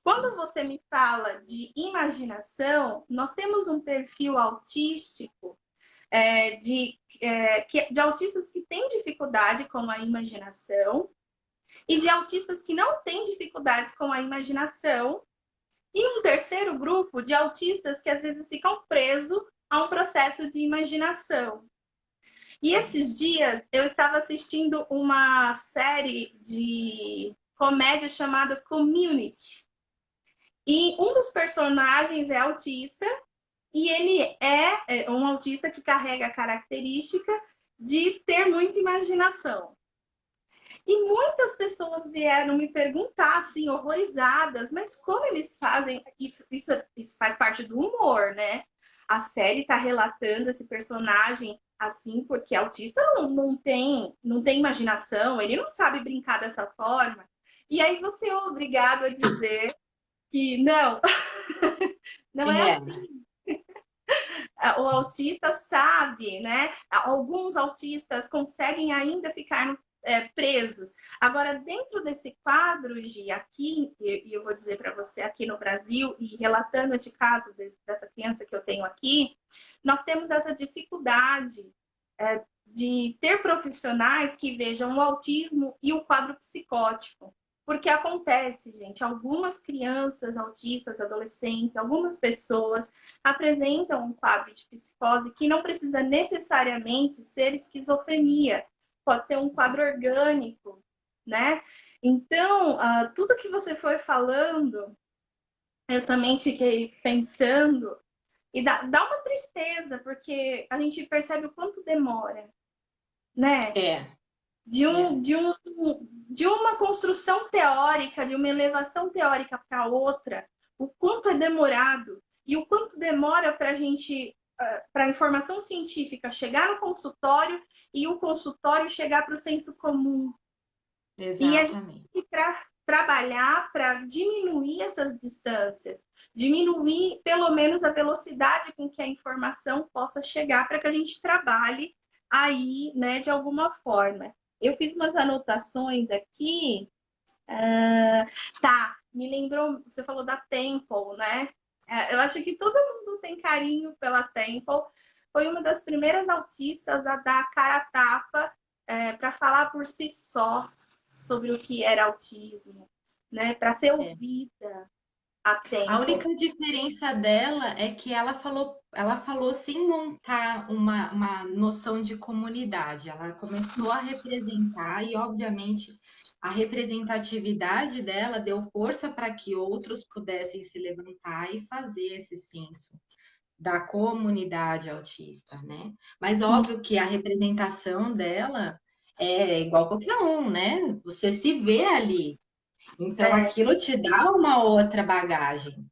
Quando você me fala de imaginação, nós temos um perfil autístico de autistas que têm dificuldade com a imaginação e de autistas que não têm dificuldades com a imaginação, e um terceiro grupo de autistas que às vezes ficam presos a um processo de imaginação. E esses dias eu estava assistindo uma série de comédia chamada Community. E um dos personagens é autista, e ele é um autista que carrega a característica de ter muita imaginação. E muitas pessoas vieram me perguntar, assim, horrorizadas, mas como eles fazem isso? Isso faz parte do humor, né? A série está relatando esse personagem assim, porque autista não tem imaginação, ele não sabe brincar dessa forma. E aí você é obrigado a dizer que não, não é assim. O autista sabe, né? Alguns autistas conseguem ainda ficar presos. Agora, dentro desse quadro, Gi, aqui, e eu vou dizer para você aqui no Brasil, e relatando este caso dessa criança que eu tenho aqui, nós temos essa dificuldade de ter profissionais que vejam o autismo e o quadro psicótico. Porque acontece, gente, algumas crianças autistas, adolescentes, algumas pessoas apresentam um quadro de psicose que não precisa necessariamente ser esquizofrenia, pode ser um quadro orgânico, né? Então, tudo que você foi falando, eu também fiquei pensando, e dá uma tristeza, porque a gente percebe o quanto demora, né? É. É, de uma construção teórica, de uma elevação teórica para outra, o quanto é demorado e o quanto demora para a gente, para a informação científica chegar no consultório e o consultório chegar para o senso comum. E a gente exatamente. tem que trabalhar para diminuir essas distâncias, diminuir pelo menos a velocidade com que a informação possa chegar para que a gente trabalhe aí, né, de alguma forma. Eu fiz umas anotações aqui. Tá, me lembrou, você falou da Temple, né? Eu acho que todo mundo tem carinho pela Temple. Foi uma das primeiras autistas a dar a cara a tapa para falar por si só sobre o que era autismo, né? Para ser É. ouvida a A Temple. única diferença dela é que ela falou sem montar uma noção de comunidade. Ela começou a representar e, obviamente, a representatividade dela deu força para que outros pudessem se levantar e fazer esse censo da comunidade autista, né? Mas óbvio que a representação dela é igual qualquer um, né? Você se vê ali. Então É, aquilo te dá uma outra bagagem,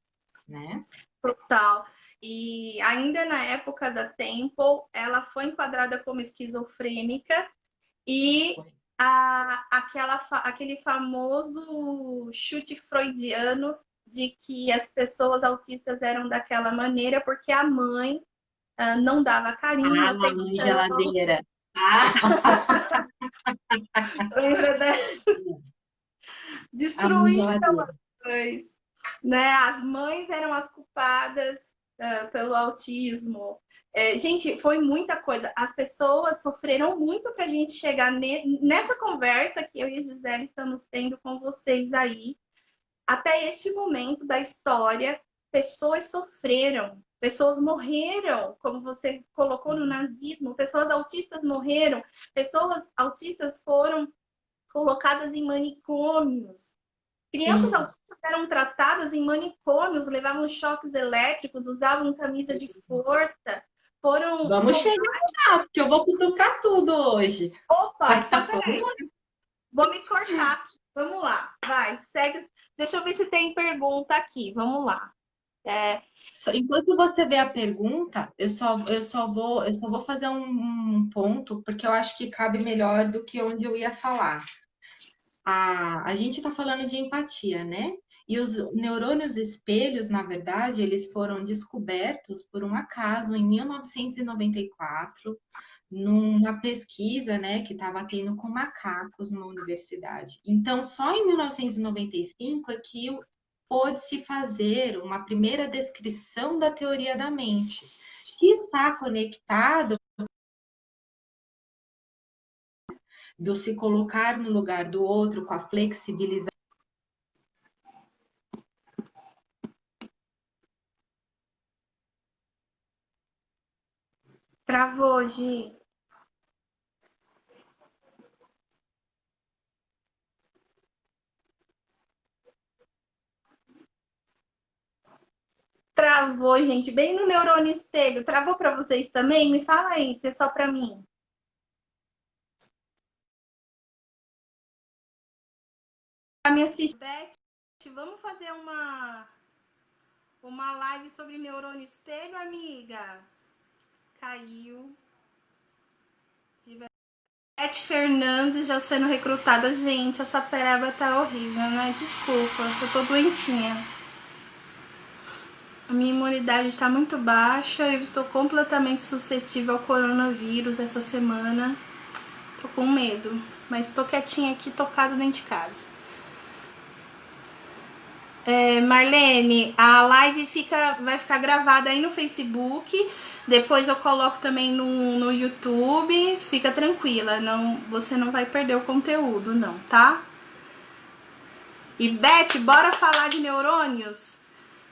né? total. E ainda na época da Temple, ela foi enquadrada como esquizofrênica. E aquele famoso chute freudiano de que as pessoas autistas eram daquela maneira porque a mãe não dava carinho, Ah, mãe atenção. geladeira. Ah, Lembra dessa? a mãe Destruíram geladeira. as mães, né? As mães eram as culpadas pelo autismo. Gente, foi muita coisa. As pessoas sofreram muito para a gente chegar nessa conversa que eu e a Gisele estamos tendo com vocês aí. Até este momento da história, pessoas sofreram, pessoas morreram, como você colocou no nazismo, pessoas autistas morreram, pessoas autistas foram colocadas em manicômios. Crianças Sim, autistas eram tratadas em manicômios, levavam choques elétricos, usavam camisa de força, foram vamos chegar roubadas. lá, porque eu vou cutucar tudo hoje. Opa, então Vamos peraí, lá. vou me cortar. Vamos lá, vai, segue. Deixa eu ver se tem pergunta aqui. Vamos lá. É, Enquanto você vê a pergunta, eu só vou fazer um ponto, porque eu acho que cabe melhor do que onde eu ia falar. A gente está falando de empatia, né? E os neurônios espelhos, na verdade, eles foram descobertos por um acaso em 1994, numa pesquisa, né, que estava tendo com macacos numa universidade. Então, só em 1995 é que pôde-se fazer uma primeira descrição da teoria da mente, que está conectado do se colocar no lugar do outro com a flexibilização. travou, Gi. Travou, gente, bem no neurônio espelho. Travou para vocês também? Me fala aí, se é só para mim. Pra me assistir. Beth, vamos fazer uma live sobre neurônio espelho, amiga? Caiu. Beth Fernandes já sendo recrutada. Gente, essa pereba tá horrível, né? Desculpa, eu tô doentinha. A minha imunidade está muito baixa, eu estou completamente suscetível ao coronavírus essa semana. Tô com medo, mas tô quietinha aqui, tocada dentro de casa. Marlene, a live vai ficar gravada aí no Facebook. Depois eu coloco também no YouTube. Fica tranquila, você não vai perder o conteúdo, não, tá? E Beth, bora falar de neurônios?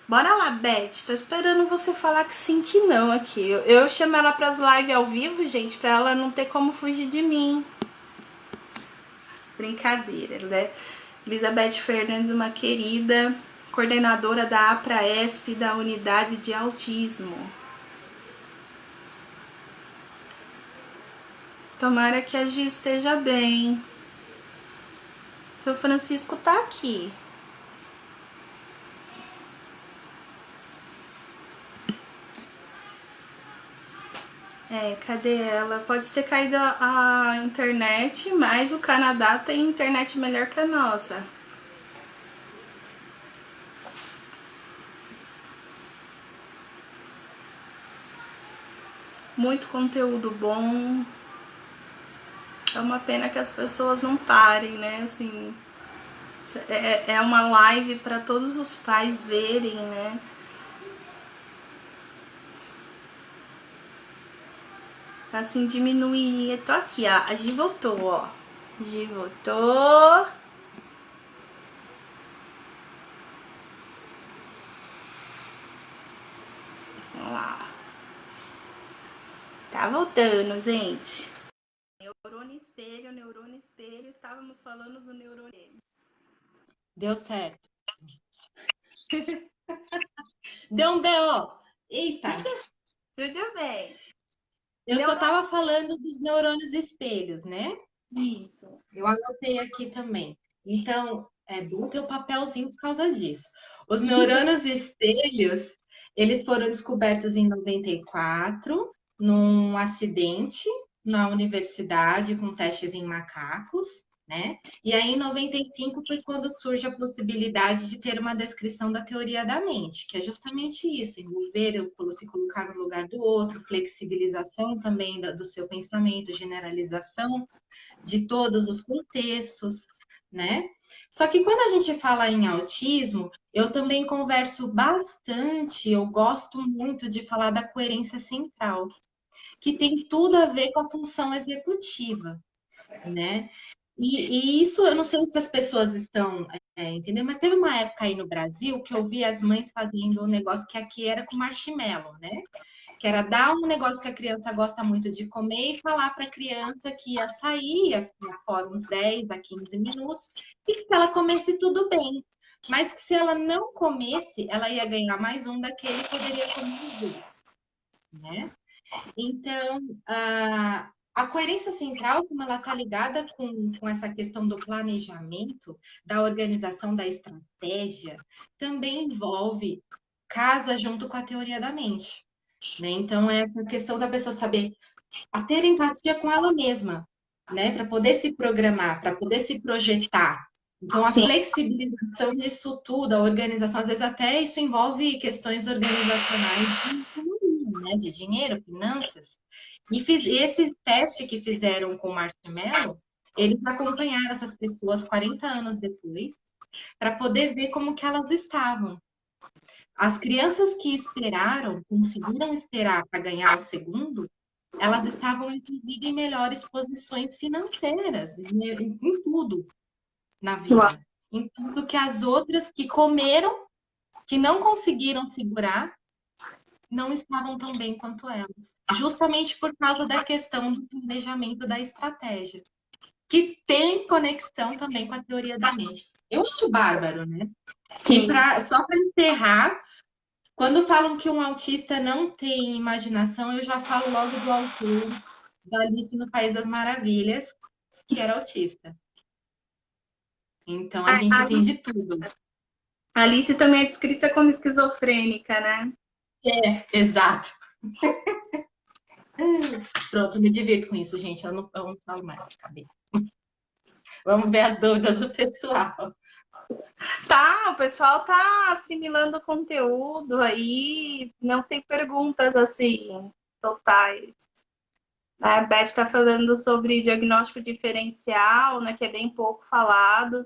Bora lá, Beth. Tô esperando você falar que sim, que não aqui. Eu chamo ela pras lives ao vivo, gente, pra ela não ter como fugir de mim. Brincadeira, né? Elizabeth Fernandes, uma querida coordenadora da APRAESP da Unidade de Autismo. Tomara que a Gi esteja bem. Seu Francisco tá aqui. Cadê ela? Pode ter caído a internet, mas o Canadá tem internet melhor que a nossa. Muito conteúdo bom. É uma pena que as pessoas não parem, né? Assim, é uma live para todos os pais verem, né? Assim, diminuiria. Tô aqui, ó. A Gi voltou, ó. Gi voltou. Vamos lá. Tá voltando, gente. Neurônio espelho. Estávamos falando do neurônio. Deu certo. Deu um BO. Eita! Tudo bem. Eu só estava falando dos neurônios espelhos, né? Isso. Eu anotei aqui também. Então, é bom ter um papelzinho por causa disso. Os neurônios espelhos, eles foram descobertos em 94, num acidente na universidade com testes em macacos, né? E aí, em 95, foi quando surge a possibilidade de ter uma descrição da teoria da mente, que é justamente isso, envolver, se colocar no lugar do outro, flexibilização também do seu pensamento, generalização de todos os contextos, né? Só que quando a gente fala em autismo, eu também converso bastante, eu gosto muito de falar da coerência central, que tem tudo a ver com a função executiva, né? E isso eu não sei se as pessoas estão entendendo, mas teve uma época aí no Brasil que eu vi as mães fazendo um negócio que aqui era com marshmallow, né? Que era dar um negócio que a criança gosta muito de comer e falar para a criança que ia sair, ia ficar fora uns 10 a 15 minutos, e que se ela comesse tudo bem, mas que se ela não comesse, ela ia ganhar mais um daquele e poderia comer os dois, né? Então, a coerência central, como ela está ligada com essa questão do planejamento, da organização da estratégia, também envolve, casa junto com a teoria da mente. Né? Então, é essa questão da pessoa saber a ter empatia com ela mesma, né? Para poder se programar, para poder se projetar. Então, a Sim. flexibilização disso tudo, a organização, às vezes até isso envolve questões organizacionais de economia, né? De dinheiro, finanças. E esse teste que fizeram com o Marshmallow, eles acompanharam essas pessoas 40 anos depois, para poder ver como que elas estavam. As crianças que esperaram, conseguiram esperar para ganhar o segundo, elas estavam, inclusive, em melhores posições financeiras, em tudo na vida. Em tudo que as outras que comeram, que não conseguiram segurar, não estavam tão bem quanto elas. Justamente por causa da questão do planejamento da estratégia, que tem conexão também com a teoria da mente. Eu acho bárbaro, né? Sim. E só para encerrar, quando falam que um autista não tem imaginação, eu já falo logo do autor da Alice no País das Maravilhas, que era autista. Então a gente tem de tudo. A Alice também é descrita como esquizofrênica, né? Exato. Pronto, me divirto com isso, gente. Eu não falo mais, acabei. Vamos ver as dúvidas do pessoal. Tá, o pessoal tá assimilando o conteúdo aí, não tem perguntas assim, totais. A Beth está falando sobre diagnóstico diferencial, né, que é bem pouco falado.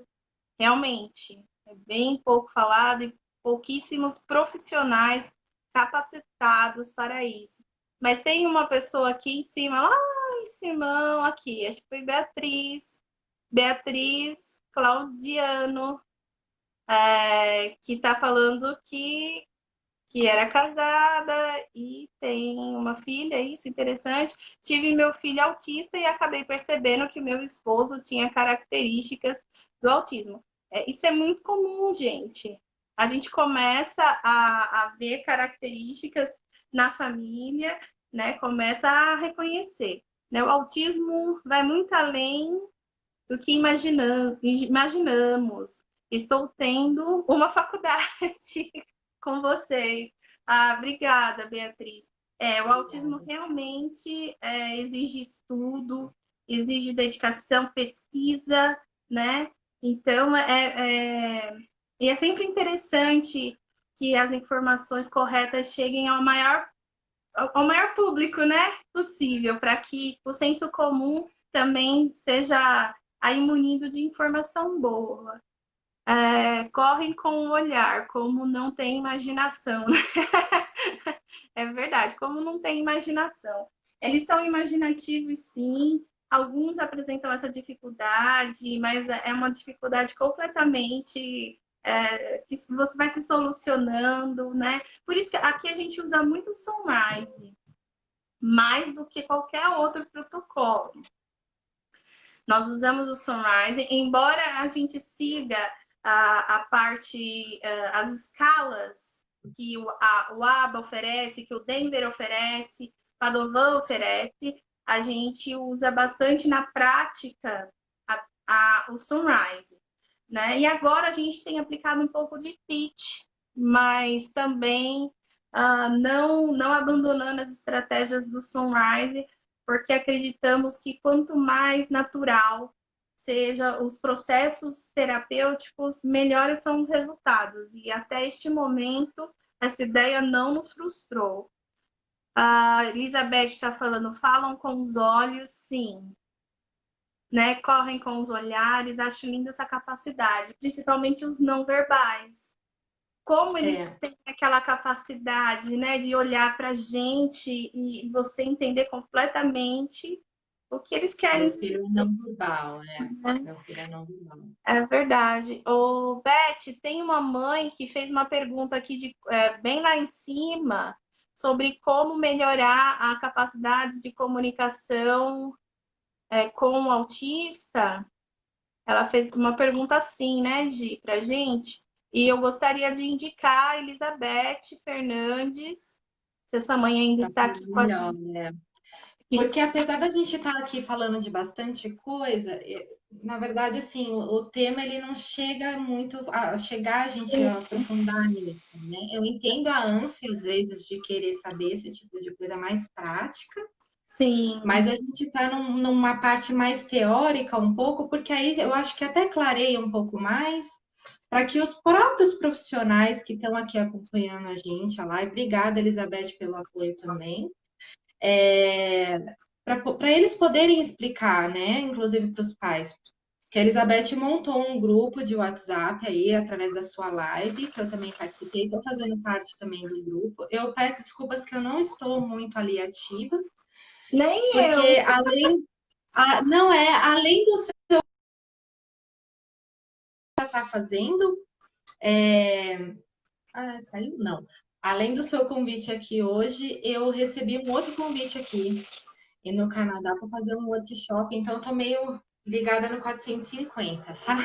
Realmente, é bem pouco falado e pouquíssimos profissionais capacitados para isso. Mas tem uma pessoa aqui em cima, lá em cima, aqui, acho que foi Beatriz Claudiano, que está falando que era casada e tem uma filha, isso interessante. Tive meu filho autista e acabei percebendo que meu esposo tinha características do autismo. Isso é muito comum, gente. A gente começa a ver características na família, né? Começa a reconhecer. né? O autismo vai muito além do que imaginamos. Estou tendo uma faculdade com vocês. Ah, obrigada, Beatriz. O autismo Obrigada. realmente exige estudo, exige dedicação, pesquisa, né? Então, e é sempre interessante que as informações corretas cheguem ao maior público, né, possível, para que o senso comum também seja aí munido de informação boa. Correm com o olhar, como não tem imaginação. É verdade, como não tem imaginação. Eles são imaginativos, sim. Alguns apresentam essa dificuldade, mas é uma dificuldade completamente que você vai se solucionando, né? Por isso que aqui a gente usa muito Sunrise, mais do que qualquer outro protocolo. Nós usamos o Sunrise, embora a gente siga a parte, as escalas que o ABA oferece, que o Denver oferece, Padovan oferece, a gente usa bastante na prática o Sunrise. Né? E agora a gente tem aplicado um pouco de Teach, mas também não abandonando as estratégias do Sunrise, porque acreditamos que quanto mais natural seja os processos terapêuticos, melhores são os resultados. E até este momento, essa ideia não nos frustrou. A Elizabeth está falando, falam com os olhos, sim. Né? Correm com os olhares, acho linda essa capacidade, principalmente os não verbais. Como eles têm aquela capacidade, né, de olhar para a gente e você entender completamente o que eles querem Meu dizer. filho é não verbal, Né? Meu filho é não verbal. É verdade. Ô, Beth, tem uma mãe que fez uma pergunta aqui bem lá em cima sobre como melhorar a capacidade de comunicação com o autista. Ela fez uma pergunta assim, né, Gi, pra gente. E eu gostaria de indicar a Elizabeth Fernandes, se essa mãe ainda Para está falar aqui com a melhor, gente. Porque apesar da gente estar aqui falando de bastante coisa, na verdade, assim, o tema ele não chega muito a chegar a gente a aprofundar nisso, né? Eu entendo a ânsia, às vezes, de querer saber esse tipo de coisa mais prática, Sim, mas a gente está numa parte mais teórica um pouco, porque aí eu acho que até clareia um pouco mais para que os próprios profissionais que estão aqui acompanhando a gente, a live, obrigada, Elizabeth, pelo apoio também, para eles poderem explicar, né, inclusive para os pais, que a Elizabeth montou um grupo de WhatsApp aí através da sua live, que eu também participei, estou fazendo parte também do grupo. Eu peço desculpas que eu não estou muito ali ativa, nem eu. porque não é, além do seu estar fazendo, caiu? Não. Além do seu convite aqui hoje, eu recebi um outro convite aqui e no Canadá para fazer um workshop, então eu tô meio ligada no 450, sabe?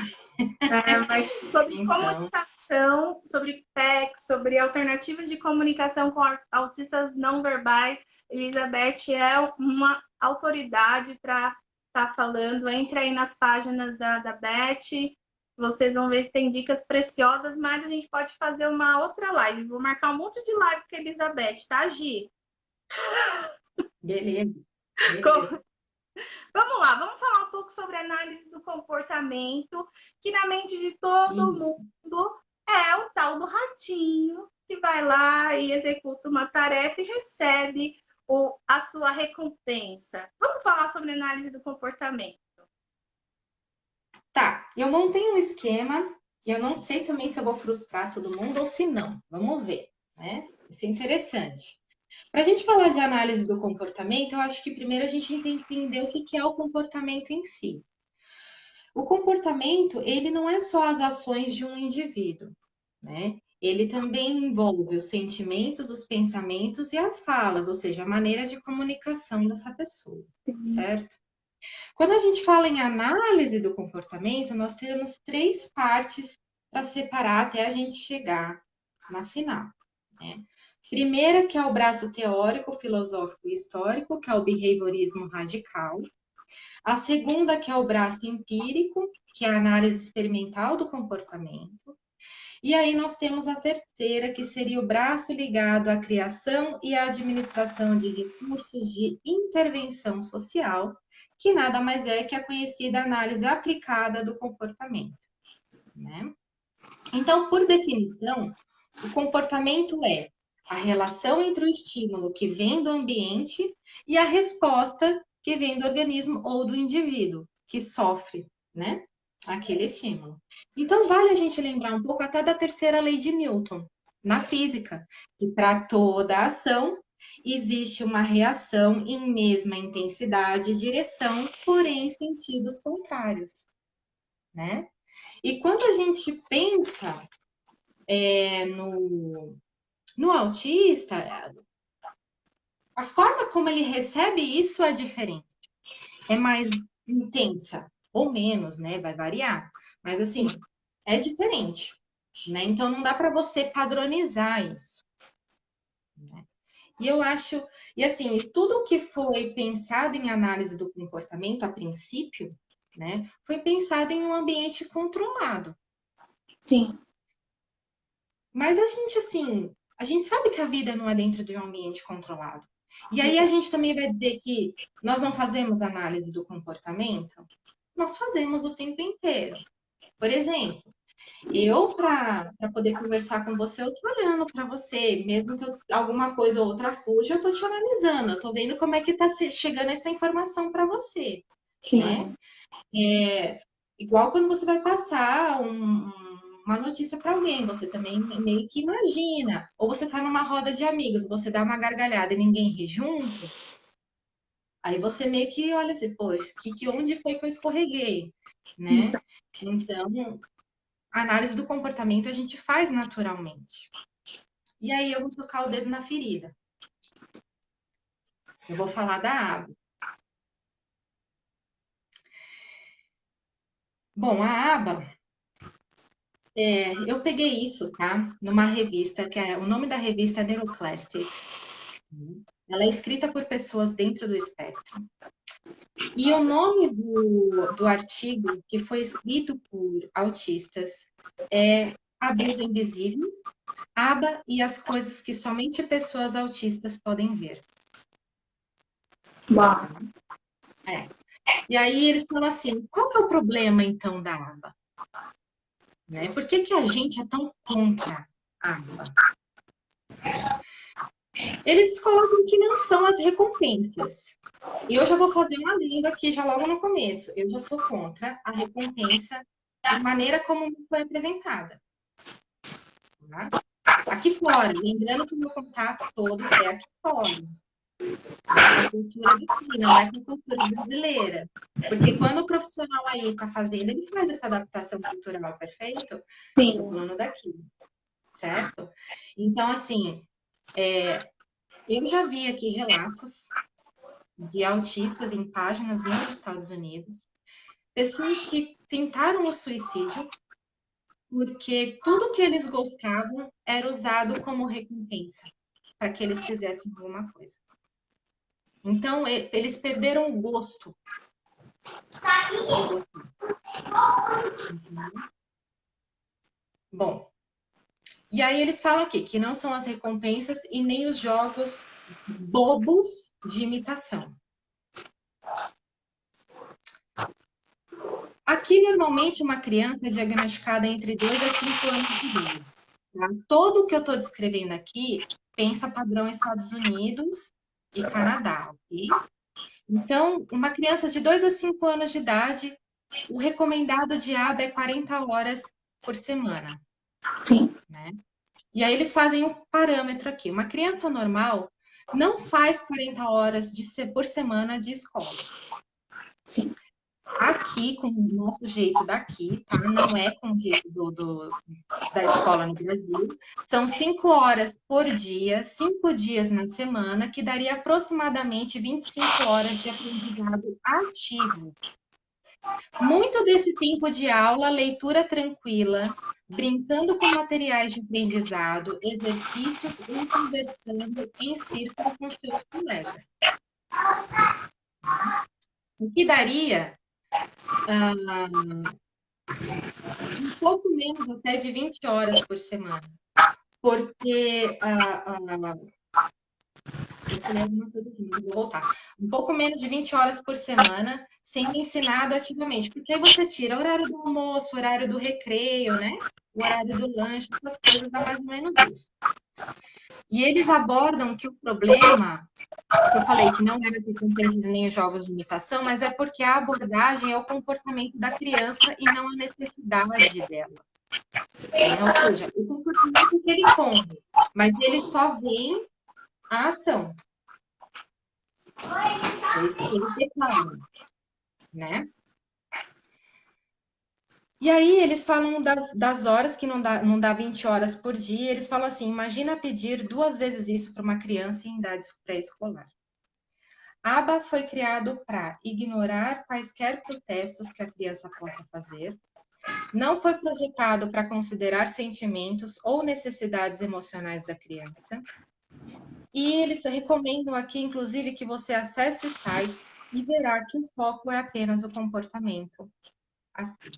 Mas sobre Então, comunicação, sobre PEC, sobre alternativas de comunicação com autistas não verbais, Elizabeth é uma autoridade para estar falando. Entre aí nas páginas da Beth, vocês vão ver que tem dicas preciosas, mas a gente pode fazer uma outra live. Vou marcar um monte de live com a Elizabeth, tá, Gi? beleza, beleza. Vamos lá, vamos falar um pouco sobre análise do comportamento, que na mente de todo Isso. mundo é o tal do ratinho, que vai lá e executa uma tarefa e recebe a sua recompensa. Vamos falar sobre análise do comportamento. Tá, eu montei um esquema, e eu não sei também se eu vou frustrar todo mundo ou se não. Vamos ver, né? Isso é interessante. Para a gente falar de análise do comportamento, eu acho que primeiro a gente tem que entender o que é o comportamento em si. O comportamento, ele não é só as ações de um indivíduo, né? Ele também envolve os sentimentos, os pensamentos e as falas, ou seja, a maneira de comunicação dessa pessoa, certo? Quando a gente fala em análise do comportamento, nós temos três partes para separar até a gente chegar na final, né? Primeira, que é o braço teórico, filosófico e histórico, que é o behaviorismo radical. A segunda, que é o braço empírico, que é a análise experimental do comportamento. E aí nós temos a terceira, que seria o braço ligado à criação e à administração de recursos de intervenção social, que nada mais é que a conhecida análise aplicada do comportamento, né? Então, por definição, o comportamento é a relação entre o estímulo que vem do ambiente e a resposta que vem do organismo ou do indivíduo que sofre, né, aquele estímulo. Então, vale a gente lembrar um pouco até da terceira lei de Newton, na física, que para toda ação existe uma reação em mesma intensidade e direção, porém em sentidos contrários, né? E quando a gente pensa no autista, a forma como ele recebe isso é diferente. É mais intensa, ou menos, né? Vai variar. Mas, assim, é diferente, né? Então, não dá para você padronizar isso, né? E eu acho, e assim, tudo que foi pensado em análise do comportamento, a princípio, né, foi pensado em um ambiente controlado. Sim. Mas a gente, assim, a gente sabe que a vida não é dentro de um ambiente controlado. E aí a gente também vai dizer que nós não fazemos análise do comportamento? Nós fazemos o tempo inteiro. Por exemplo, eu, para poder conversar com você, eu tô olhando para você, mesmo que alguma coisa ou outra fuja, eu tô te analisando, eu tô vendo como é que tá chegando essa informação para você, Sim. né? Igual quando você vai passar uma notícia para alguém, você também meio que imagina. Ou você está numa roda de amigos, você dá uma gargalhada e ninguém ri junto, aí você meio que olha assim, poxa, onde foi que eu escorreguei, Isso. né? Então, a análise do comportamento a gente faz naturalmente. E aí eu vou tocar o dedo na ferida. Eu vou falar da aba. Bom, a aba, eu peguei isso, tá? Numa revista, o nome da revista é Neuroclastic. Ela é escrita por pessoas dentro do espectro. E o nome do artigo, que foi escrito por autistas, é Abuso Invisível, aba e as coisas que somente pessoas autistas podem ver. Bom. E aí eles falam assim, qual que é o problema, então, da aba? Né? Por que a gente é tão contra a aba? Eles colocam que não são as recompensas. E eu já vou fazer uma adendo aqui, já logo no começo. Eu já sou contra a recompensa da maneira como foi apresentada. Tá? Aqui fora, lembrando que o meu contato todo é aqui fora. Com a cultura daqui, não é com a cultura brasileira. Porque quando o profissional aí está fazendo, ele faz essa adaptação cultural, perfeito? Eu estou Sim. falando daqui, certo? Então, assim, eu já vi aqui relatos de autistas em páginas nos Estados Unidos, pessoas que tentaram o suicídio porque tudo que eles gostavam era usado como recompensa para que eles fizessem alguma coisa. Então, eles perderam o gosto de gostar. Bom, e aí eles falam aqui que não são as recompensas e nem os jogos bobos de imitação. Aqui, normalmente, uma criança é diagnosticada entre 2 a 5 anos de idade. Tá? Todo o que eu estou descrevendo aqui pensa padrão Estados Unidos e Canadá, ok? Então, uma criança de 2 a 5 anos de idade, o recomendado de aba é 40 horas por semana. Sim. Né? E aí eles fazem um parâmetro aqui. Uma criança normal não faz 40 horas por semana de escola. Sim. Aqui, com o nosso jeito daqui, tá? Não é com o jeito da escola no Brasil. São 5 horas por dia, 5 dias na semana, que daria aproximadamente 25 horas de aprendizado ativo. Muito desse tempo de aula, leitura tranquila, brincando com materiais de aprendizado, exercícios ou conversando em círculo com seus colegas. O que daria um pouco menos até de 20 horas por semana. Porque eu falei alguma coisa aqui, mas vou voltar. Um pouco menos de 20 horas por semana, sendo ensinado ativamente. Porque aí você tira o horário do almoço, o horário do recreio, né? O horário do lanche, essas coisas, dá mais ou menos isso. E eles abordam que o problema, que eu falei que não era as recompensas nem os jogos de imitação, mas é porque a abordagem é o comportamento da criança e não a necessidade dela. Ou seja, o comportamento que ele compra, mas ele só vê a ação. É isso que eles declaram, né? E aí eles falam das horas, que não dá 20 horas por dia, eles falam assim, imagina pedir 2 vezes isso para uma criança em idade pré-escolar. ABA foi criado para ignorar quaisquer protestos que a criança possa fazer, não foi projetado para considerar sentimentos ou necessidades emocionais da criança, e eles recomendam aqui, inclusive, que você acesse sites e verá que o foco é apenas o comportamento. Assim,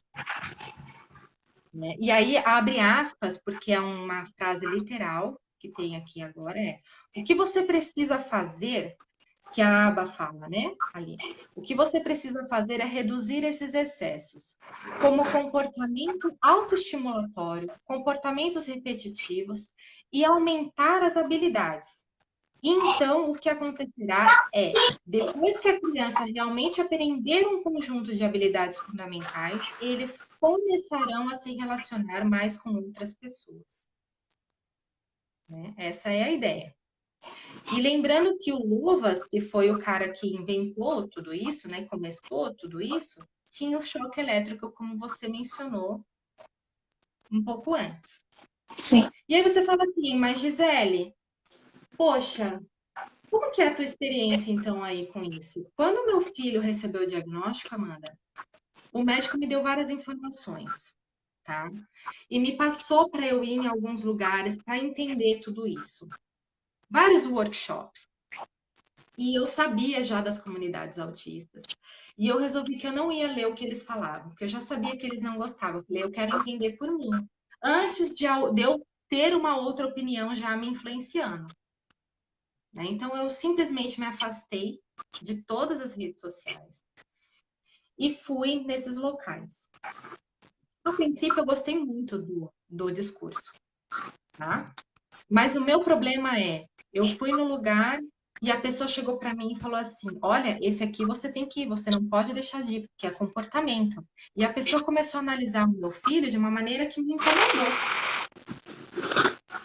né? E aí, abre aspas, porque é uma frase literal que tem aqui agora, o que você precisa fazer, que a aba fala, né, ali. O que você precisa fazer é reduzir esses excessos, como comportamento autoestimulatório, comportamentos repetitivos e aumentar as habilidades. Então, o que acontecerá é, depois que a criança realmente aprender um conjunto de habilidades fundamentais, eles começarão a se relacionar mais com outras pessoas. Né? Essa é a ideia. E lembrando que o Luvas, que foi o cara que inventou tudo isso, né, começou tudo isso, tinha o choque elétrico, como você mencionou um pouco antes. Sim. E aí você fala assim, mas Gisele, poxa, como que é a tua experiência, então, aí com isso? Quando meu filho recebeu o diagnóstico, Amanda, o médico me deu várias informações, tá? E me passou para eu ir em alguns lugares para entender tudo isso. Vários workshops. E eu sabia já das comunidades autistas. E eu resolvi que eu não ia ler o que eles falavam, porque eu já sabia que eles não gostavam. Eu falei, eu quero entender por mim. Antes de eu ter uma outra opinião já me influenciando. Né? Então, eu simplesmente me afastei de todas as redes sociais e fui nesses locais. No princípio, eu gostei muito do discurso, tá? Mas o meu problema é, eu fui no lugar e a pessoa chegou para mim e falou assim, olha, esse aqui você tem que ir, você não pode deixar de ir, porque é comportamento. E a pessoa começou a analisar o meu filho de uma maneira que me incomodou.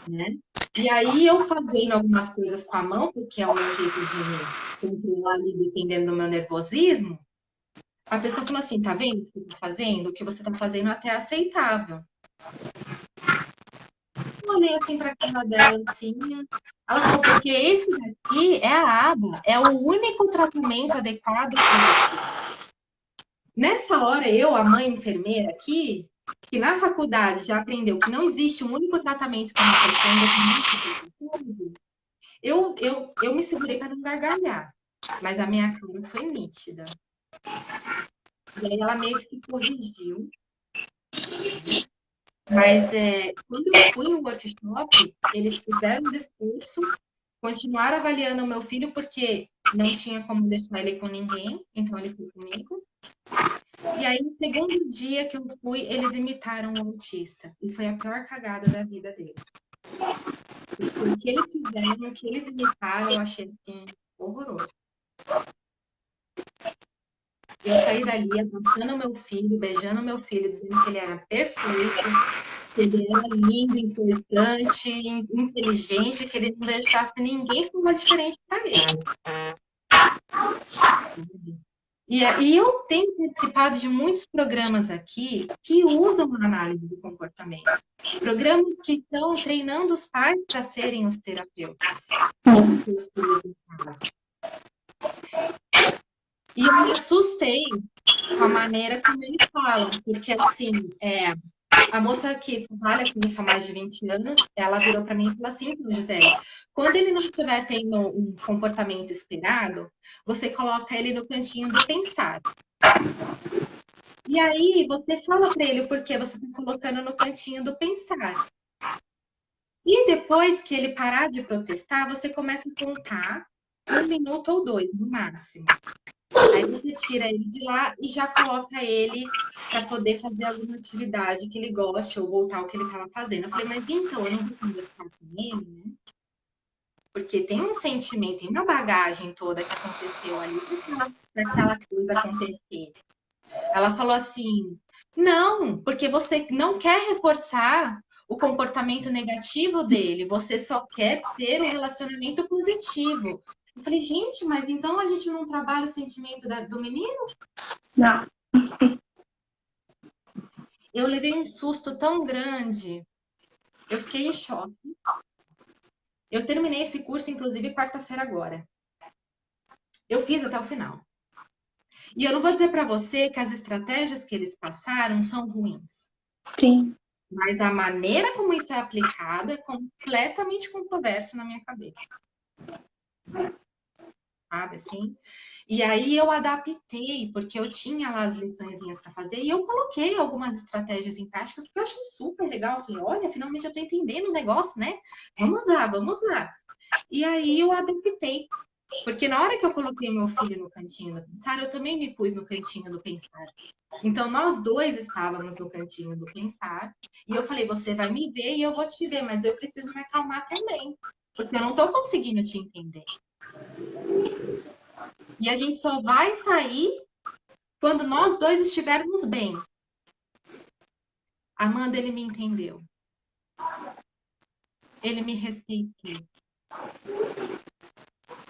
Né? E aí eu fazendo algumas coisas com a mão, porque é o meu jeito de me controlar ali, dependendo do meu nervosismo, a pessoa falou assim, tá vendo o que você tá fazendo? O que você tá fazendo até é aceitável. Eu olhei assim pra cara dela, assim, ela falou, porque esse daqui é a aba, é o único tratamento adequado para o autismo. Nessa hora, eu, a mãe enfermeira aqui, que na faculdade já aprendeu que não existe um único tratamento para uma pessoa, independente eu me segurei para não gargalhar, mas a minha cara foi nítida. E aí ela meio que se corrigiu. Mas quando eu fui no workshop, eles fizeram um discurso, continuaram avaliando o meu filho, porque não tinha como deixar ele com ninguém, então ele foi comigo. E aí, no segundo dia que eu fui, eles imitaram o autista. E foi a pior cagada da vida deles. O que eles fizeram, o que eles imitaram, eu achei assim, horroroso. Eu saí dali abraçando meu filho, beijando meu filho, dizendo que ele era perfeito, que ele era lindo, importante, inteligente, que ele não deixasse ninguém falar diferente para ele. E eu tenho participado de muitos programas aqui que usam a análise do comportamento. Programas que estão treinando os pais para serem os terapeutas dos seus filhos em casa. E eu me assustei com a maneira como eles falam, porque assim, A moça que trabalha com isso há mais de 20 anos, ela virou para mim e falou assim: "Então, Gisele, quando ele não estiver tendo um comportamento esperado, você coloca ele no cantinho do pensar. E aí você fala para ele o porquê você está colocando no cantinho do pensar. E depois que ele parar de protestar, você começa a contar 1 minuto ou 2, no máximo. Aí você tira ele de lá e já coloca ele para poder fazer alguma atividade que ele goste ou voltar ao que ele estava fazendo". Eu falei: "Mas então, eu não vou conversar com ele, né? Porque tem um sentimento, tem uma bagagem toda que aconteceu ali para aquela coisa acontecer". Ela falou assim: "Não, porque você não quer reforçar o comportamento negativo dele, você só quer ter o relacionamento positivo". Eu falei: "Gente, mas então a gente não trabalha o sentimento do menino?". Não. Eu levei um susto tão grande, eu fiquei em choque. Eu terminei esse curso, inclusive, quarta-feira agora. Eu fiz até o final. E eu não vou dizer para você que as estratégias que eles passaram são ruins. Sim. Mas a maneira como isso é aplicado é completamente controverso na minha cabeça. Sabe assim? E aí eu adaptei, porque eu tinha lá as liçõezinhas para fazer, e eu coloquei algumas estratégias em práticas, porque eu achei super legal. Eu falei: "Olha, finalmente eu tô entendendo o negócio, né? Vamos lá, vamos lá". E aí eu adaptei. Porque na hora que eu coloquei meu filho no cantinho do pensar, eu também me pus no cantinho do pensar. Então, nós dois estávamos no cantinho do pensar. E eu falei: "Você vai me ver e eu vou te ver, mas eu preciso me acalmar também. Porque eu não estou conseguindo te entender. E a gente só vai sair quando nós dois estivermos bem". Amanda, ele me entendeu. Ele me respeitou.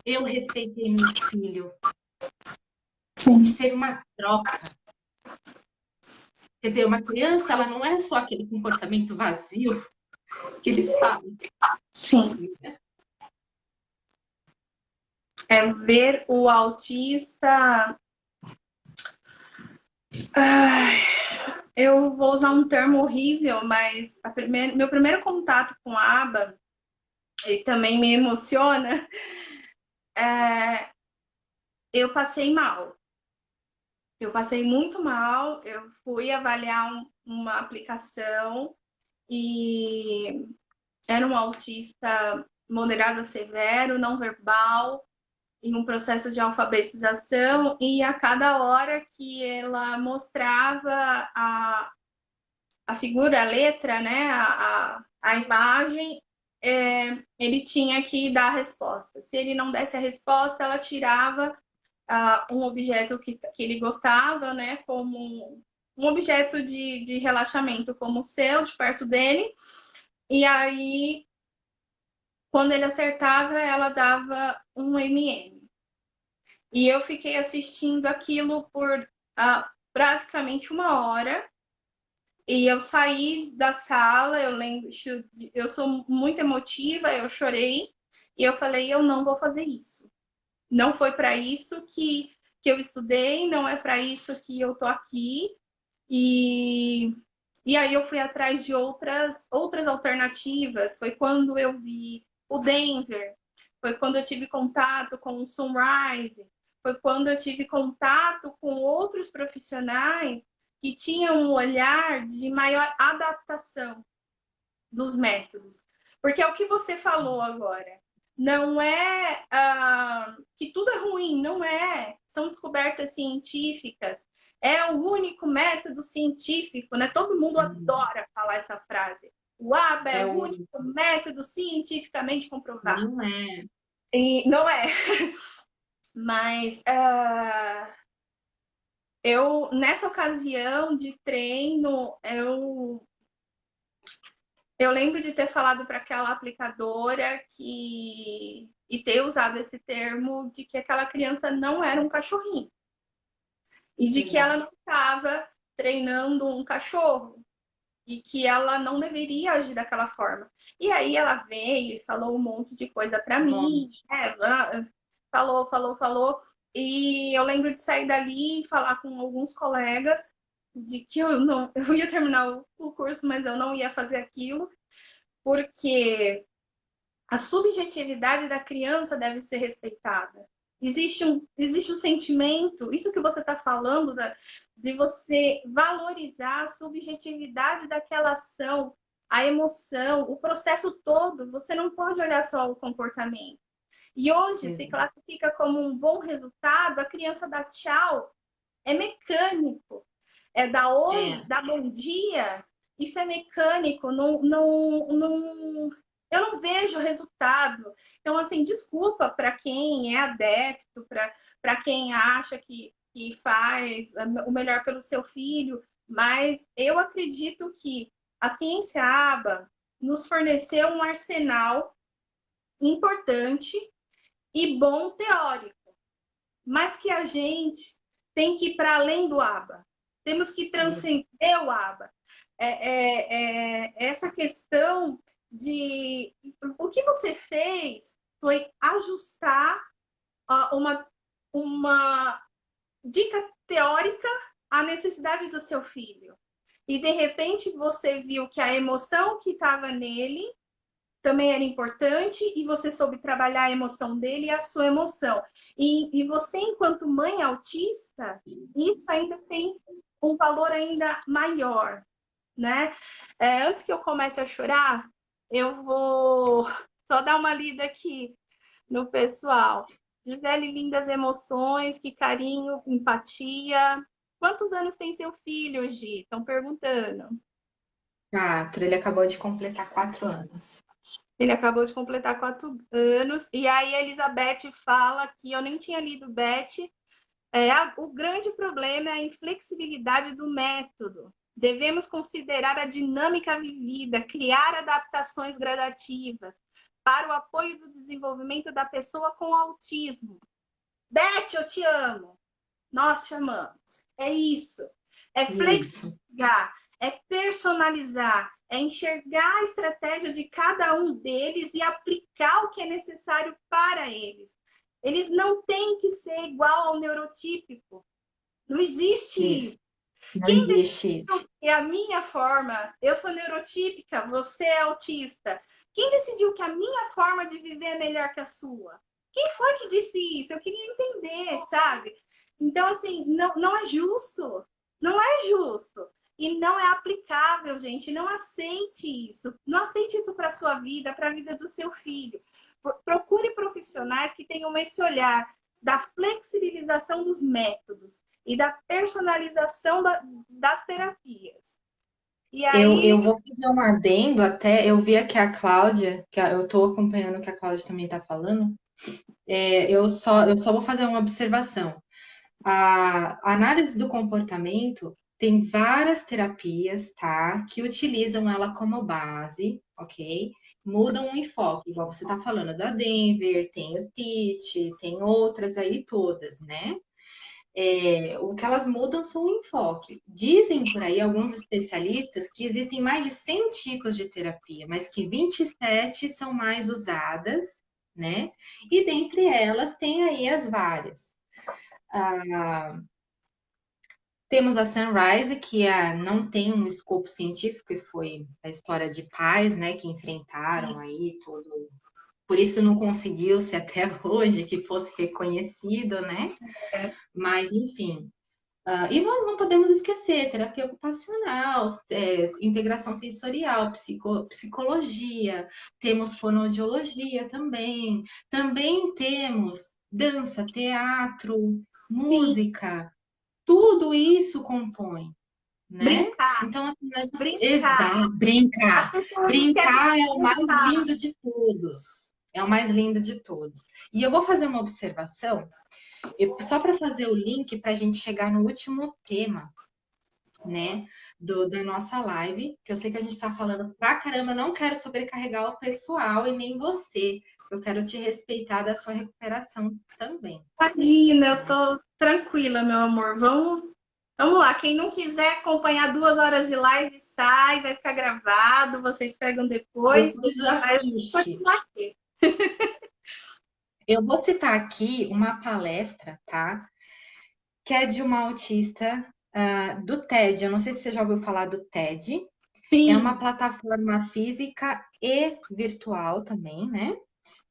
Eu respeitei meu filho. A Sim. gente teve uma troca. Quer dizer, uma criança, ela não é só aquele comportamento vazio que eles falam. Sim. É ver o autista. Ai, eu vou usar um termo horrível, mas meu primeiro contato com a aba, e também me emociona, eu passei mal. Eu passei muito mal, eu fui avaliar uma aplicação e era um autista moderado a severo, não verbal, em um processo de alfabetização, e a cada hora que ela mostrava a figura, a letra, né, a imagem, ele tinha que dar a resposta. Se ele não desse a resposta, ela tirava um objeto que ele gostava, né, como um objeto de relaxamento como o seu, de perto dele, e aí, quando ele acertava, ela dava um MM. E eu fiquei assistindo aquilo por praticamente 1 hora, e eu saí da sala, eu lembro, eu sou muito emotiva, eu chorei, e eu falei: eu não vou fazer isso. Não foi para isso que eu estudei, não é para isso que eu tô aqui. E, e aí eu fui atrás de outras alternativas. Foi quando eu vi o Denver, foi quando eu tive contato com o Sunrise, foi quando eu tive contato com outros profissionais que tinham um olhar de maior adaptação dos métodos. Porque é o que você falou agora. Não é que tudo é ruim, não é. São descobertas científicas. É o único método científico, né? Todo mundo adora falar essa frase. O ABA é É o o único método cientificamente comprovado. Não é. E não é. Mas eu, nessa ocasião de treino, eu lembro de ter falado para aquela aplicadora e ter usado esse termo de que aquela criança não era um cachorrinho e de que ela Exato. não estava treinando um cachorro e que ela não deveria agir daquela forma. E aí ela veio e falou um monte de coisa para Um mim, monte. falou, e eu lembro de sair dali e falar com alguns colegas de que eu não, eu ia terminar o curso, mas eu não ia fazer aquilo, porque a subjetividade da criança deve ser respeitada. Existe um sentimento, isso que você está falando, de você valorizar a subjetividade daquela ação, a emoção, o processo todo. Você não pode olhar só o comportamento. E hoje se Exato. classifica como um bom resultado, a criança dá tchau, é mecânico. É dar oi, É, dar bom dia, isso é mecânico, não, eu não vejo resultado. Então, assim, desculpa para quem é adepto, para quem acha que faz o melhor pelo seu filho, mas eu acredito que a ciência ABA nos forneceu um arsenal importante e bom teórico, mas que a gente tem que ir para além do ABA. Temos que isso. transcender o ABA. Essa questão de o que você fez foi ajustar uma dica teórica à necessidade do seu filho. E de repente você viu que a emoção que estava nele também era importante e você soube trabalhar a emoção dele e a sua emoção. E você, enquanto mãe autista, isso ainda tem um valor ainda maior, né? Antes que eu comece a chorar, eu vou só dar uma lida aqui no pessoal. Gisele, lindas emoções, que carinho, empatia. Quantos anos tem seu filho, Gi? Estão perguntando. 4, ele acabou de completar 4 anos. Ele acabou de completar 4 anos. E aí a Elizabeth fala que eu nem tinha lido, Beth. O grande problema é a inflexibilidade do método. Devemos considerar a dinâmica vivida, criar adaptações gradativas para o apoio do desenvolvimento da pessoa com autismo. Beth, eu te amo. Nós chamamos. É isso. É Isso. flexibilizar, é personalizar, é enxergar a estratégia de cada um deles e aplicar o que é necessário para eles. Eles não têm que ser igual ao neurotípico. Não existe Isso. isso. Não Quem existe isso. decidiu que a minha forma, eu sou neurotípica, você é autista. Quem decidiu que a minha forma de viver é melhor que a sua? Quem foi que disse isso? Eu queria entender, sabe? Então, assim, não é justo. Não é justo. E não é aplicável, gente. Não aceite isso. Não aceite isso para a sua vida, para a vida do seu filho. Procure profissionais que tenham esse olhar da flexibilização dos métodos e da personalização das terapias. E Eu aí, vou fazer um adendo até. Eu vi aqui a Cláudia, eu estou acompanhando o que a Cláudia também está falando. Eu só vou fazer uma observação. A análise do comportamento tem várias terapias, tá? Que utilizam ela como base, ok? Mudam o enfoque, igual você está falando da Denver, tem o TIT, tem outras aí todas, né? O que elas mudam são o enfoque. Dizem por aí alguns especialistas que existem mais de 100 tipos de terapia, mas que 27 são mais usadas, né? E dentre elas tem aí as várias. Ah, temos a Sunrise, que não tem um escopo científico, que foi a história de pais, né, que enfrentaram aí todo. Por isso não conseguiu-se até hoje que fosse reconhecido, né? Mas, enfim, e nós não podemos esquecer terapia ocupacional, integração sensorial, psicologia, temos fonoaudiologia também, também temos dança, teatro, sim, música, tudo isso compõe, né? brincar, Então, assim, brincar. exato, As brincar. pessoas não querem Brincar é o mais brincar. lindo de todos. É o mais lindo de todos. E eu vou fazer uma observação só para fazer o link para a gente chegar no último tema, né, da nossa live, que eu sei que a gente está falando pra caramba, não quero sobrecarregar o pessoal e nem você. Eu quero te respeitar da sua recuperação também, Imagina, eu né? tô tranquila, meu amor. Vamos lá. Quem não quiser acompanhar 2 horas de live, sai, vai ficar gravado, vocês pegam depois. Depois Mas assiste. continuar aqui. Eu vou citar aqui uma palestra, tá? Que é de uma autista do TED. Eu não sei se você já ouviu falar do TED. É Sim. uma plataforma física e virtual também, né?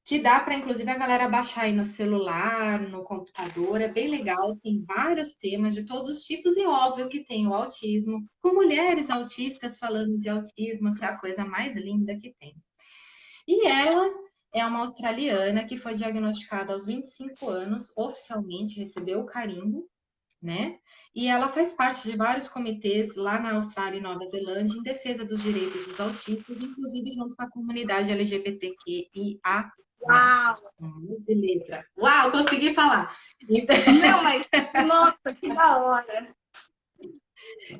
Que dá para, inclusive, a galera baixar aí no celular, no computador. É bem legal, tem vários temas de todos os tipos, e óbvio que tem o autismo, com mulheres autistas falando de autismo, que é a coisa mais linda que tem. E ela é uma australiana que foi diagnosticada aos 25 anos, oficialmente recebeu o carimbo, né? E ela faz parte de vários comitês lá na Austrália e Nova Zelândia em defesa dos direitos dos autistas, inclusive junto com a comunidade LGBTQIA+. Uau! De letra. Uau, consegui falar! Então, Não, mas nossa, que da hora.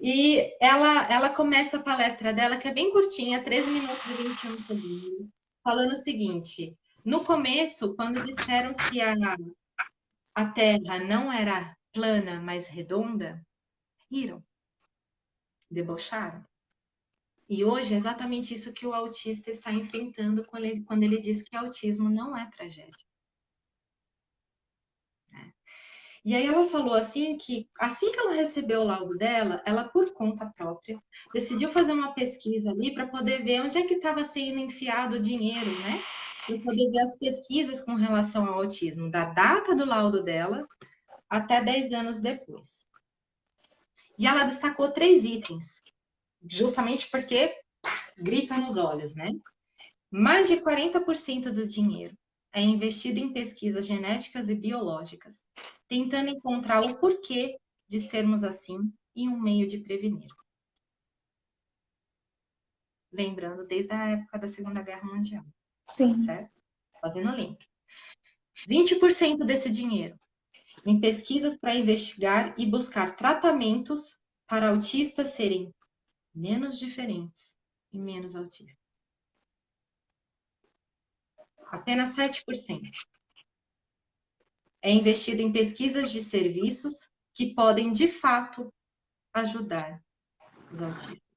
e ela começa a palestra dela, que é bem curtinha, 13 minutos e 21 segundos, falando o seguinte: no começo, quando disseram que a Terra não era plana, mas redonda, riram, debocharam. E hoje é exatamente isso que o autista está enfrentando quando ele diz que autismo não é tragédia. E aí ela falou assim que assim que ela recebeu o laudo dela, ela por conta própria decidiu fazer uma pesquisa ali para poder ver onde é que estava sendo enfiado o dinheiro, né? Para poder ver as pesquisas com relação ao autismo, da data do laudo dela até 10 anos depois. E ela destacou 3 itens, justamente porque grita nos olhos, né? Mais de 40% do dinheiro é investido em pesquisas genéticas e biológicas, tentando encontrar o porquê de sermos assim e um meio de prevenir. Lembrando, desde a época da Segunda Guerra Mundial, Sim. certo? Fazendo link. 20% desse dinheiro em pesquisas para investigar e buscar tratamentos para autistas serem menos diferentes e menos autistas. Apenas 7% é investido em pesquisas de serviços que podem, de fato, ajudar os autistas.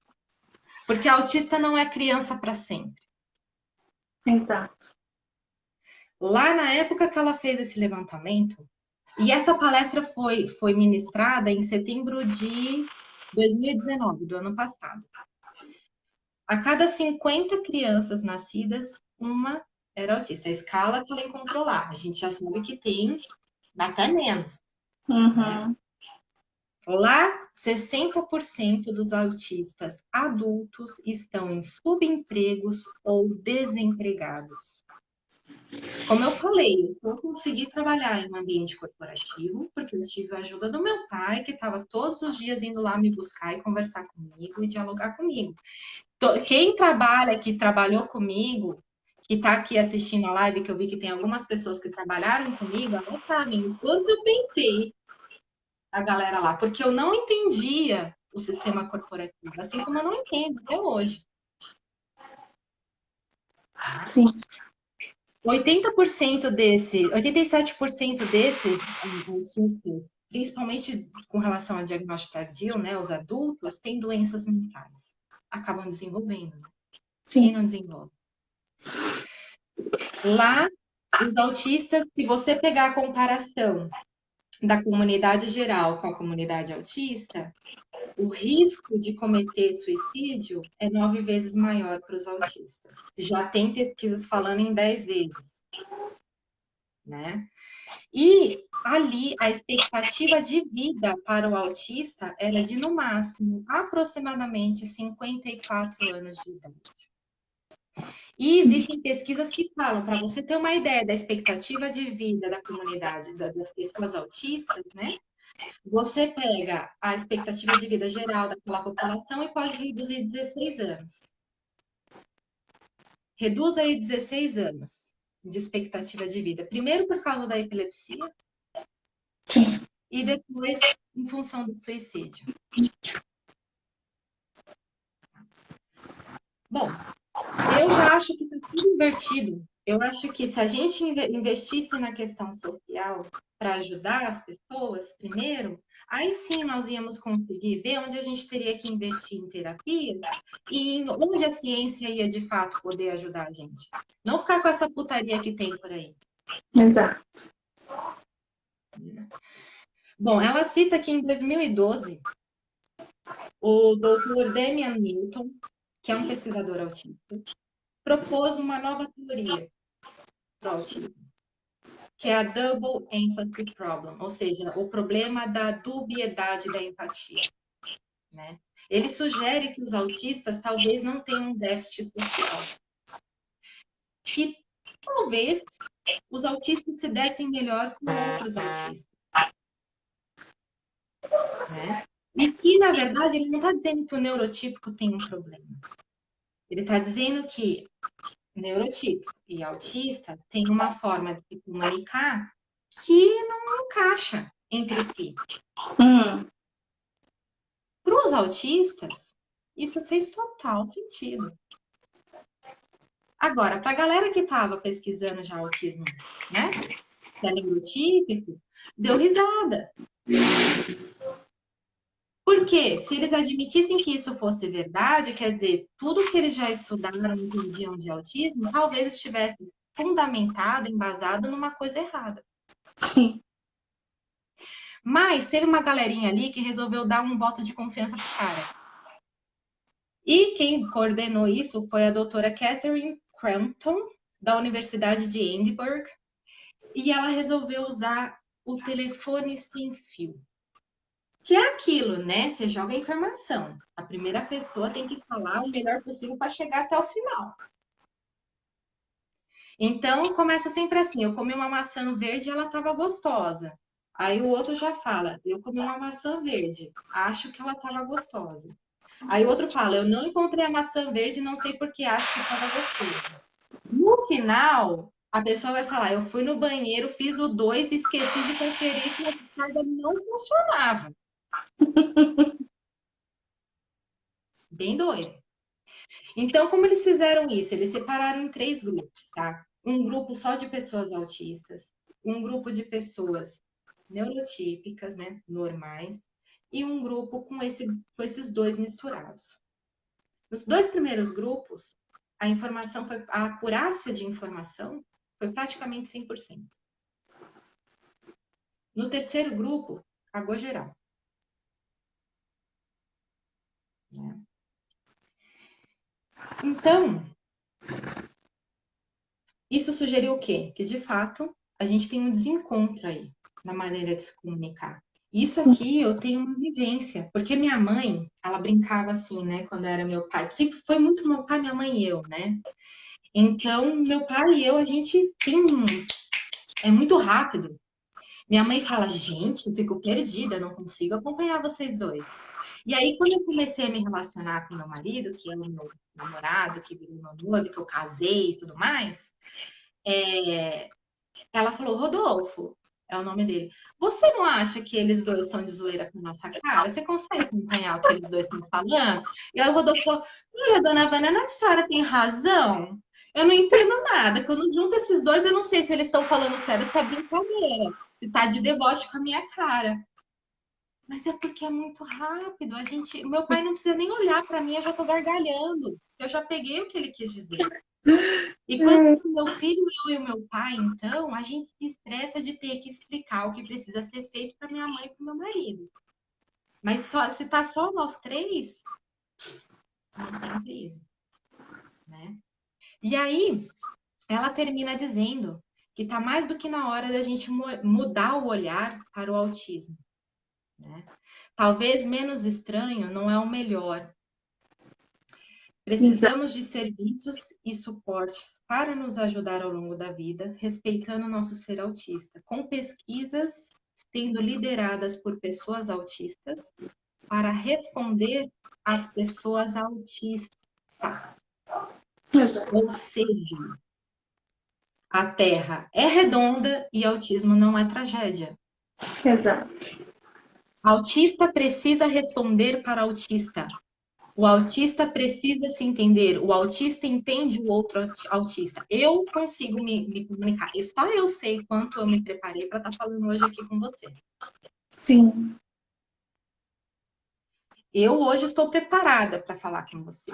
Porque autista não é criança para sempre. Exato. Lá na época que ela fez esse levantamento, e essa palestra foi ministrada em setembro de 2019, do ano passado. A cada 50 crianças nascidas, uma era autista. A escala que ela encontrou lá. A gente já sabe que tem até menos. Né? Uhum. Lá, 60% dos autistas adultos estão em subempregos ou desempregados. Como eu falei, eu só consegui trabalhar em um ambiente corporativo porque eu tive a ajuda do meu pai, que estava todos os dias indo lá me buscar e conversar comigo e dialogar comigo. Quem trabalha, que trabalhou comigo, que está aqui assistindo a live, que eu vi que tem algumas pessoas que trabalharam comigo, elas sabem o quanto eu pentei a galera lá, porque eu não entendia o sistema corporativo, assim como eu não entendo até hoje. Sim. 87% desses autistas, principalmente com relação a diagnóstico tardio, né, os adultos, têm doenças mentais. Acabam desenvolvendo. Né? Quem Sim. não desenvolve? Lá, os autistas, se você pegar a comparação da comunidade geral com a comunidade autista, o risco de cometer suicídio é 9 vezes maior para os autistas. Já tem pesquisas falando em 10 vezes, né? E ali a expectativa de vida para o autista era de, no máximo, aproximadamente 54 anos de idade. E existem pesquisas que falam, para você ter uma ideia da expectativa de vida da comunidade, das pessoas autistas, né? Você pega a expectativa de vida geral daquela população e pode reduzir 16 anos. Reduz aí 16 anos de expectativa de vida. Primeiro por causa da epilepsia e depois em função do suicídio. Bom, eu já acho que está tudo invertido. Eu acho que se a gente investisse na questão social para ajudar as pessoas, primeiro, aí sim nós íamos conseguir ver onde a gente teria que investir em terapias e onde a ciência ia de fato poder ajudar a gente. Não ficar com essa putaria que tem por aí. Exato. Bom, ela cita que em 2012 O Dr. Damian Newton, que é um pesquisador autista, propôs uma nova teoria para o autismo, que é a Double Empathy Problem, ou seja, o problema da dubiedade da empatia, né? Ele sugere que os autistas talvez não tenham um déficit social, que talvez os autistas se dessem melhor com outros autistas, né? E que, na verdade, ele não está dizendo que o neurotípico tem um problema. Ele está dizendo que neurotípico e autista têm uma forma de se comunicar que não encaixa entre si. Para os autistas, isso fez total sentido. Agora, para a galera que estava pesquisando já autismo, né, que é neurotípico, deu risada. Porque se eles admitissem que isso fosse verdade, quer dizer, tudo que eles já estudaram e entendiam de autismo, talvez estivesse fundamentado, embasado numa coisa errada. Sim. Mas teve uma galerinha ali que resolveu dar um voto de confiança pro cara. E quem coordenou isso foi a doutora Catherine Crampton, da Universidade de Edinburgh, e ela resolveu usar o telefone sem fio. Que é aquilo, né? Você joga a informação. A primeira pessoa tem que falar o melhor possível para chegar até o final. Então, começa sempre assim: eu comi uma maçã verde e ela estava gostosa. Aí o outro já fala: eu comi uma maçã verde, acho que ela estava gostosa. Aí o outro fala: eu não encontrei a maçã verde, não sei porque acho que estava gostoso. No final, a pessoa vai falar: eu fui no banheiro, fiz o 2 e esqueci de conferir que a descarga não funcionava. Bem doido. Então, como eles fizeram isso? Eles separaram em 3 grupos, tá? Um grupo só de pessoas autistas, um grupo de pessoas neurotípicas, né, normais, e um grupo com esses 2 misturados. Nos 2 primeiros grupos, a acurácia de informação foi praticamente 100%. No terceiro grupo, cagou geral. Né? Então, isso sugeriu o quê? Que, de fato, a gente tem um desencontro aí na maneira de se comunicar. Isso Sim. aqui eu tenho uma vivência, porque minha mãe, ela brincava assim, né, quando era meu pai. Sempre foi muito meu pai, minha mãe e eu, né? Então, meu pai e eu, a gente é muito rápido. Minha mãe fala, gente, fico perdida, não consigo acompanhar vocês dois. E aí, quando eu comecei a me relacionar com meu marido, que é o meu namorado, que virou meu noivo, que eu casei e tudo mais, ela falou, Rodolfo, é o nome dele, você não acha que eles dois estão de zoeira com a nossa cara? Você consegue acompanhar o que eles dois estão falando? E aí o Rodolfo falou, olha, dona Vânia, a senhora tem razão. Eu não entendo nada. Quando junta esses dois, eu não sei se eles estão falando sério, se é brincadeira, se tá de deboche com a minha cara. Mas é porque é muito rápido. Meu pai não precisa nem olhar para mim, eu já tô gargalhando. Eu já peguei o que ele quis dizer. E quando o meu filho, eu e o meu pai, então, a gente se estressa de ter que explicar o que precisa ser feito para minha mãe e para meu marido. Mas se tá só nós 3, não tem crise, né? E aí, ela termina dizendo que tá mais do que na hora da gente mudar o olhar para o autismo, né? Talvez menos estranho não é o melhor. Precisamos de serviços e suportes para nos ajudar ao longo da vida, respeitando o nosso ser autista, com pesquisas sendo lideradas por pessoas autistas para responder às pessoas autistas. Exato. Ou seja, a Terra é redonda e autismo não é tragédia. Exato. Autista precisa responder para autista. O autista precisa se entender, o autista entende o outro autista. Eu consigo me comunicar. E só eu sei quanto eu me preparei para estar falando hoje aqui com você. Sim. Eu hoje estou preparada para falar com você.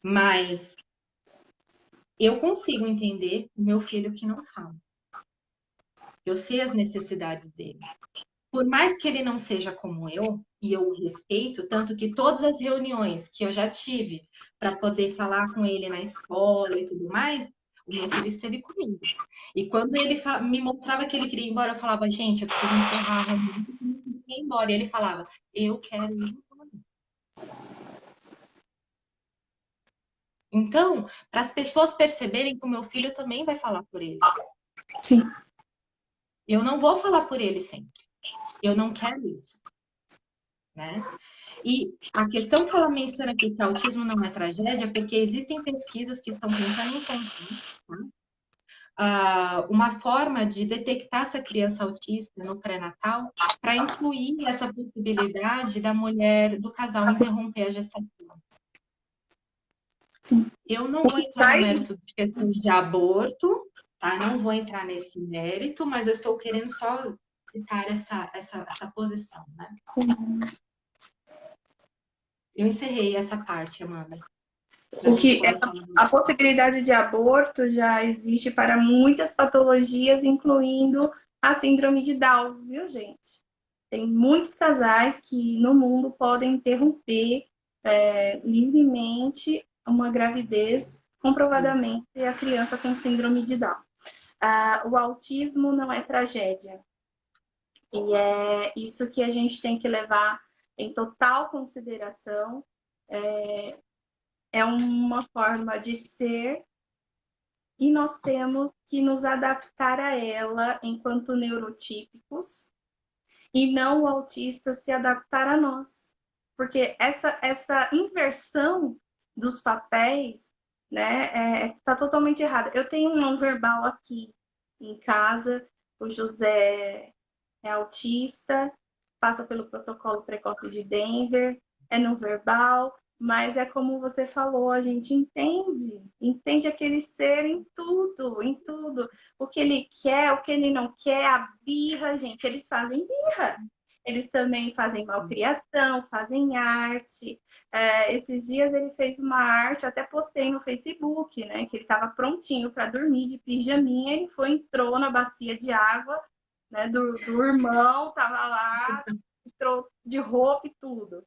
Mas eu consigo entender o meu filho que não fala. Eu sei as necessidades dele. por mais que ele não seja como eu, e eu o respeito, tanto que todas as reuniões que eu já tive para poder falar com ele na escola e tudo mais, o meu filho esteve comigo. E quando ele me mostrava que ele queria ir embora, eu falava, gente, eu preciso encerrar a reunião, porque eu não quero ir embora. E ele falava, eu quero ir embora. Então, para as pessoas perceberem que o meu filho também vai falar por ele. Sim. Eu não vou falar por ele sempre. Eu não quero isso, né? E a questão que ela menciona aqui, que autismo não é tragédia, porque existem pesquisas que estão tentando encontrar, tá? Uma forma de detectar essa criança autista no pré-natal para incluir essa possibilidade da mulher, do casal interromper a gestação. Sim. Eu não vou entrar no mérito de questão de aborto, tá? Não vou entrar nesse mérito, mas eu estou querendo só citar essa posição, né? Sim. Eu encerrei essa parte, Amanda. O que a possibilidade de aborto já existe para muitas patologias, incluindo a síndrome de Down, viu, gente? Tem muitos casais que no mundo podem interromper livremente uma gravidez, comprovadamente a criança com síndrome de Down. O autismo não é tragédia. E é isso que a gente tem que levar em total consideração. É uma forma de ser e nós temos que nos adaptar a ela enquanto neurotípicos e não o autista se adaptar a nós. Porque essa inversão dos papéis, né, tá totalmente errada. Eu tenho um não verbal aqui em casa, o José é autista, passa pelo protocolo precoce de Denver, é não verbal, mas é como você falou, a gente entende aquele ser em tudo, em tudo. O que ele quer, o que ele não quer, a birra, gente, eles fazem birra. Eles também fazem malcriação, fazem arte. Esses dias ele fez uma arte, até postei no Facebook, né? Que ele estava prontinho para dormir de pijaminha, ele foi, entrou na bacia de água, né, do irmão, tava lá, entrou de roupa e tudo.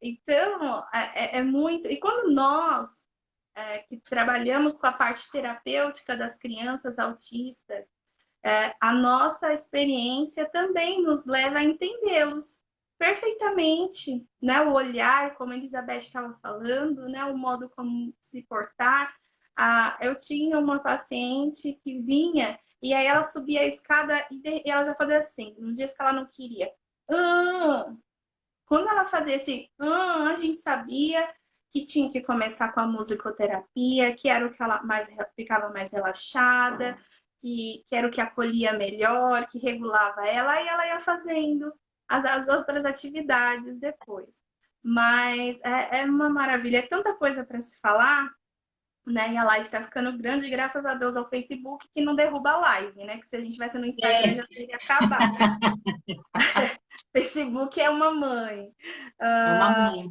Então, é muito. E quando nós que trabalhamos com a parte terapêutica das crianças autistas, a nossa experiência também nos leva a entendê-los perfeitamente, né? O olhar, como a Elizabeth estava falando, né? O modo como se portar. Eu tinha uma paciente que vinha e aí ela subia a escada e ela já fazia assim, nos dias que ela não queria. Quando ela fazia esse, a gente sabia que tinha que começar com a musicoterapia, que era o que ela ficava mais relaxada, que era o que acolhia melhor, que regulava ela, e ela ia fazendo as outras atividades depois. Mas é uma maravilha, é tanta coisa para se falar, né? E a live está ficando grande, graças a Deus ao Facebook, que não derruba a live, né? Que se a gente tivesse no Instagram já teria acabado. Facebook é uma mãe. É uma mãe.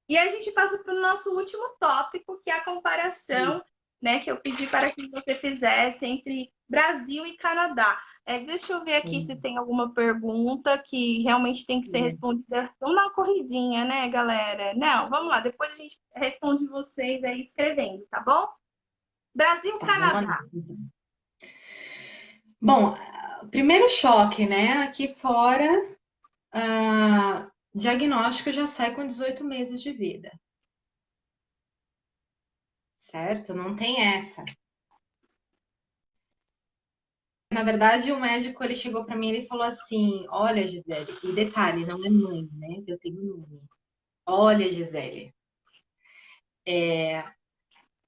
E a gente passa para o nosso último tópico, que é a comparação, né, que eu pedi para que você fizesse entre Brasil e Canadá. Deixa eu ver aqui se tem alguma pergunta que realmente tem que ser respondida. Vamos dar uma corridinha, né, galera? Não, vamos lá. Depois a gente responde vocês aí escrevendo, tá bom? Brasil, Tá, Canadá. Bom, primeiro choque, né? Aqui fora, diagnóstico já sai com 18 meses de vida. Certo? Não tem essa. Na verdade, o médico ele chegou para mim e ele falou assim: Olha, Gisele, e detalhe, não é mãe, né? Eu tenho nome. Olha, Gisele,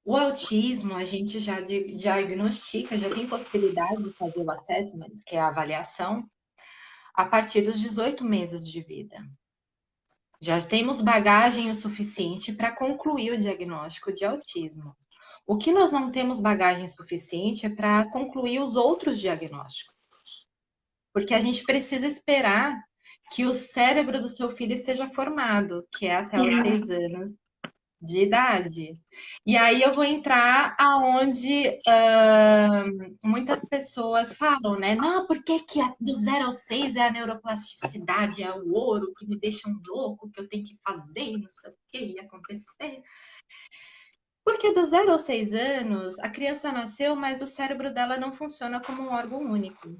o autismo a gente já diagnostica, já tem possibilidade de fazer o assessment, que é a avaliação, a partir dos 18 meses de vida. Já temos bagagem o suficiente para concluir o diagnóstico de autismo. O que nós não temos bagagem suficiente é para concluir os outros diagnósticos. Porque a gente precisa esperar que o cérebro do seu filho esteja formado, que é até os 6 anos de idade. E aí eu vou entrar aonde muitas pessoas falam, né? Não, por que que do 0 ao 6 é a neuroplasticidade, é o ouro que me deixa um louco, que eu tenho que fazer, não sei o que ia acontecer. Porque do 0 aos 6 anos, a criança nasceu, mas o cérebro dela não funciona como um órgão único,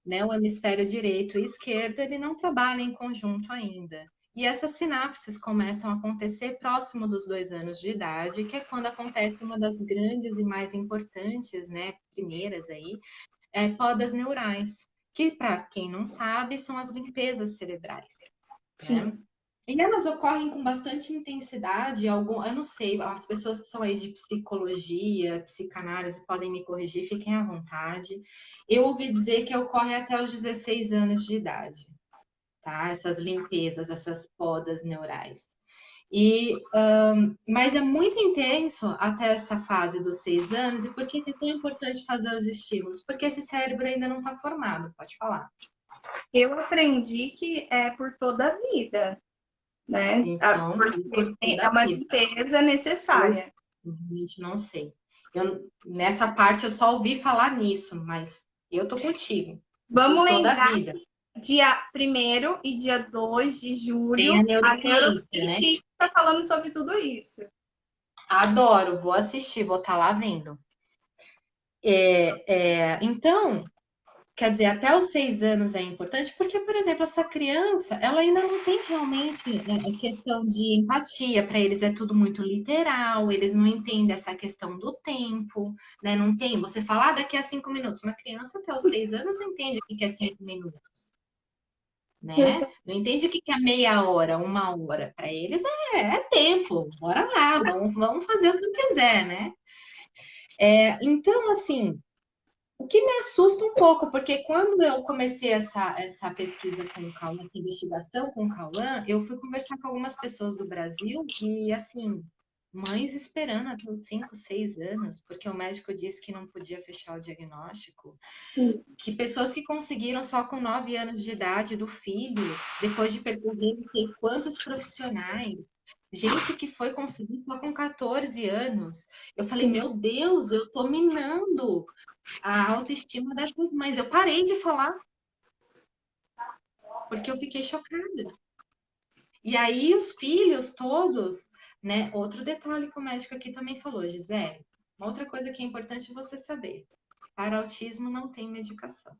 né? O hemisfério direito e esquerdo, ele não trabalha em conjunto ainda. E essas sinapses começam a acontecer próximo dos 2 anos de idade, que é quando acontece uma das grandes e mais importantes, né, primeiras aí, podas neurais, que para quem não sabe, são as limpezas cerebrais, né? Sim. E elas ocorrem com bastante intensidade, algum, eu não sei, as pessoas que são aí de psicologia, psicanálise, podem me corrigir, fiquem à vontade. Eu ouvi dizer que ocorre até os 16 anos de idade, tá? Essas limpezas, essas podas neurais. Mas é muito intenso até essa fase dos 6 anos, e por que é tão importante fazer os estímulos? Porque esse cérebro ainda não está formado, pode falar. Eu aprendi que é por toda a vida, né? Então, por Porque toda é a uma vida. limpeza Eu necessária. realmente não sei. Nessa parte eu só ouvi falar nisso, mas eu tô contigo. Vamos Por toda a lembrar vida. dia 1º e dia 2 de julho, Tem a a neurociência, né? neurocientista está falando sobre tudo isso. Adoro, vou assistir, vou estar lá vendo. Então, quer dizer, até os 6 anos é importante, porque, por exemplo, essa criança, ela ainda não tem realmente questão de empatia, para eles é tudo muito literal, eles não entendem essa questão do tempo, né? Não tem, você fala, daqui a 5 minutos, uma criança até os 6 anos não entende o que é 5 minutos, né? Não entende o que é meia hora, 1 hora, para eles é tempo, bora lá, vamos fazer o que eu quiser, né? Então, assim, o que me assusta um pouco, porque quando eu comecei essa pesquisa com o Cauã, essa investigação com o Cauã, eu fui conversar com algumas pessoas do Brasil e, assim, mães esperando até os 5, 6 anos, porque o médico disse que não podia fechar o diagnóstico, que pessoas que conseguiram só com 9 anos de idade do filho, depois de percorrer não sei quantos profissionais, gente que foi conseguir só com 14 anos. Eu falei, meu Deus, eu tô minando a autoestima dessas mães. Eu parei de falar, porque eu fiquei chocada. E aí os filhos todos, né? Outro detalhe que o médico aqui também falou, Gisele, uma outra coisa que é importante você saber. Para autismo não tem medicação.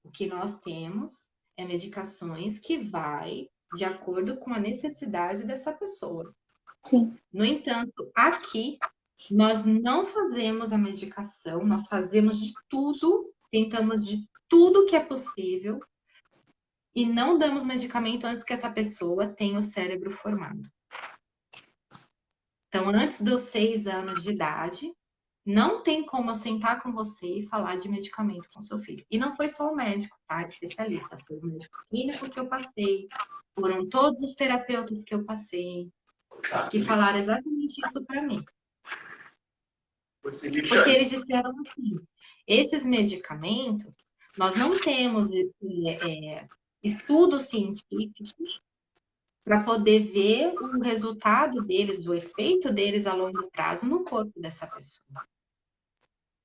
O que nós temos é medicações que vai de acordo com a necessidade dessa pessoa. Sim. No entanto, aqui nós não fazemos a medicação, nós fazemos de tudo, tentamos de tudo que é possível e não damos medicamento antes que essa pessoa tenha o cérebro formado. Então, antes dos 6 anos de idade, não tem como eu sentar com você e falar de medicamento com seu filho. E não foi só o médico, tá? Especialista, foi o médico clínico que eu passei, foram todos os terapeutas que eu passei, que falaram exatamente isso para mim. Porque eles disseram assim, esses medicamentos, nós não temos estudos científicos para poder ver o resultado deles, do efeito deles a longo prazo no corpo dessa pessoa.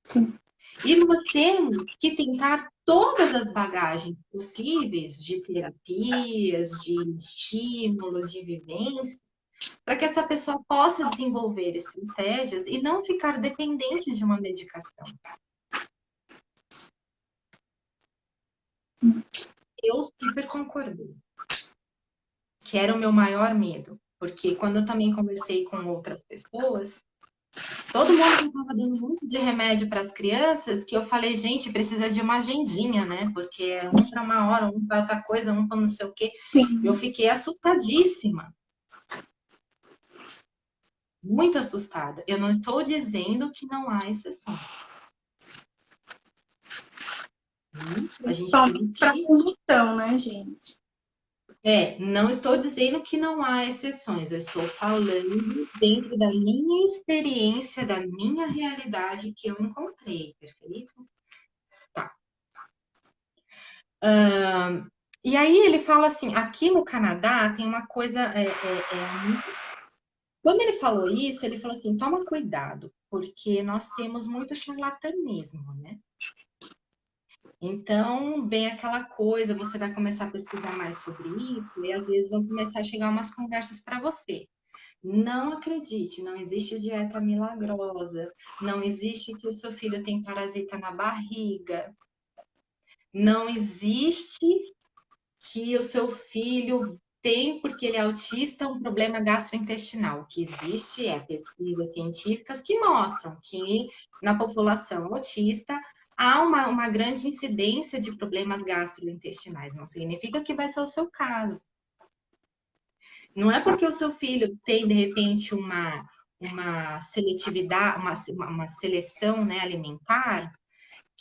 Sim. E nós temos que tentar todas as bagagens possíveis de terapias, de estímulo, de vivência, para que essa pessoa possa desenvolver estratégias e não ficar dependente de uma medicação. Eu super concordei, que era o meu maior medo, porque quando eu também conversei com outras pessoas, todo mundo estava dando muito de remédio para as crianças, que eu falei, gente, precisa de uma agendinha, né? Porque é um para uma hora, um para outra coisa, um para não sei o quê. Eu fiquei assustadíssima. Muito assustada. Eu não estou dizendo que não há exceções. A gente tem Para que... condução, né, gente? não estou dizendo que não há exceções. Eu estou falando dentro da minha experiência, da minha realidade que eu encontrei, perfeito? Tá. E aí ele fala assim, aqui no Canadá tem uma coisa quando ele falou isso, ele falou assim, toma cuidado, porque nós temos muito charlatanismo, né? Então, bem aquela coisa, você vai começar a pesquisar mais sobre isso e às vezes vão começar a chegar umas conversas para você. Não acredite, não existe dieta milagrosa, não existe que o seu filho tem parasita na barriga, não existe que o seu filho tem, porque ele é autista, um problema gastrointestinal. O que existe é pesquisas científicas que mostram que na população autista há uma grande incidência de problemas gastrointestinais. Não significa que vai ser o seu caso. Não é porque o seu filho tem, de repente, uma seletividade, uma seleção, né, alimentar,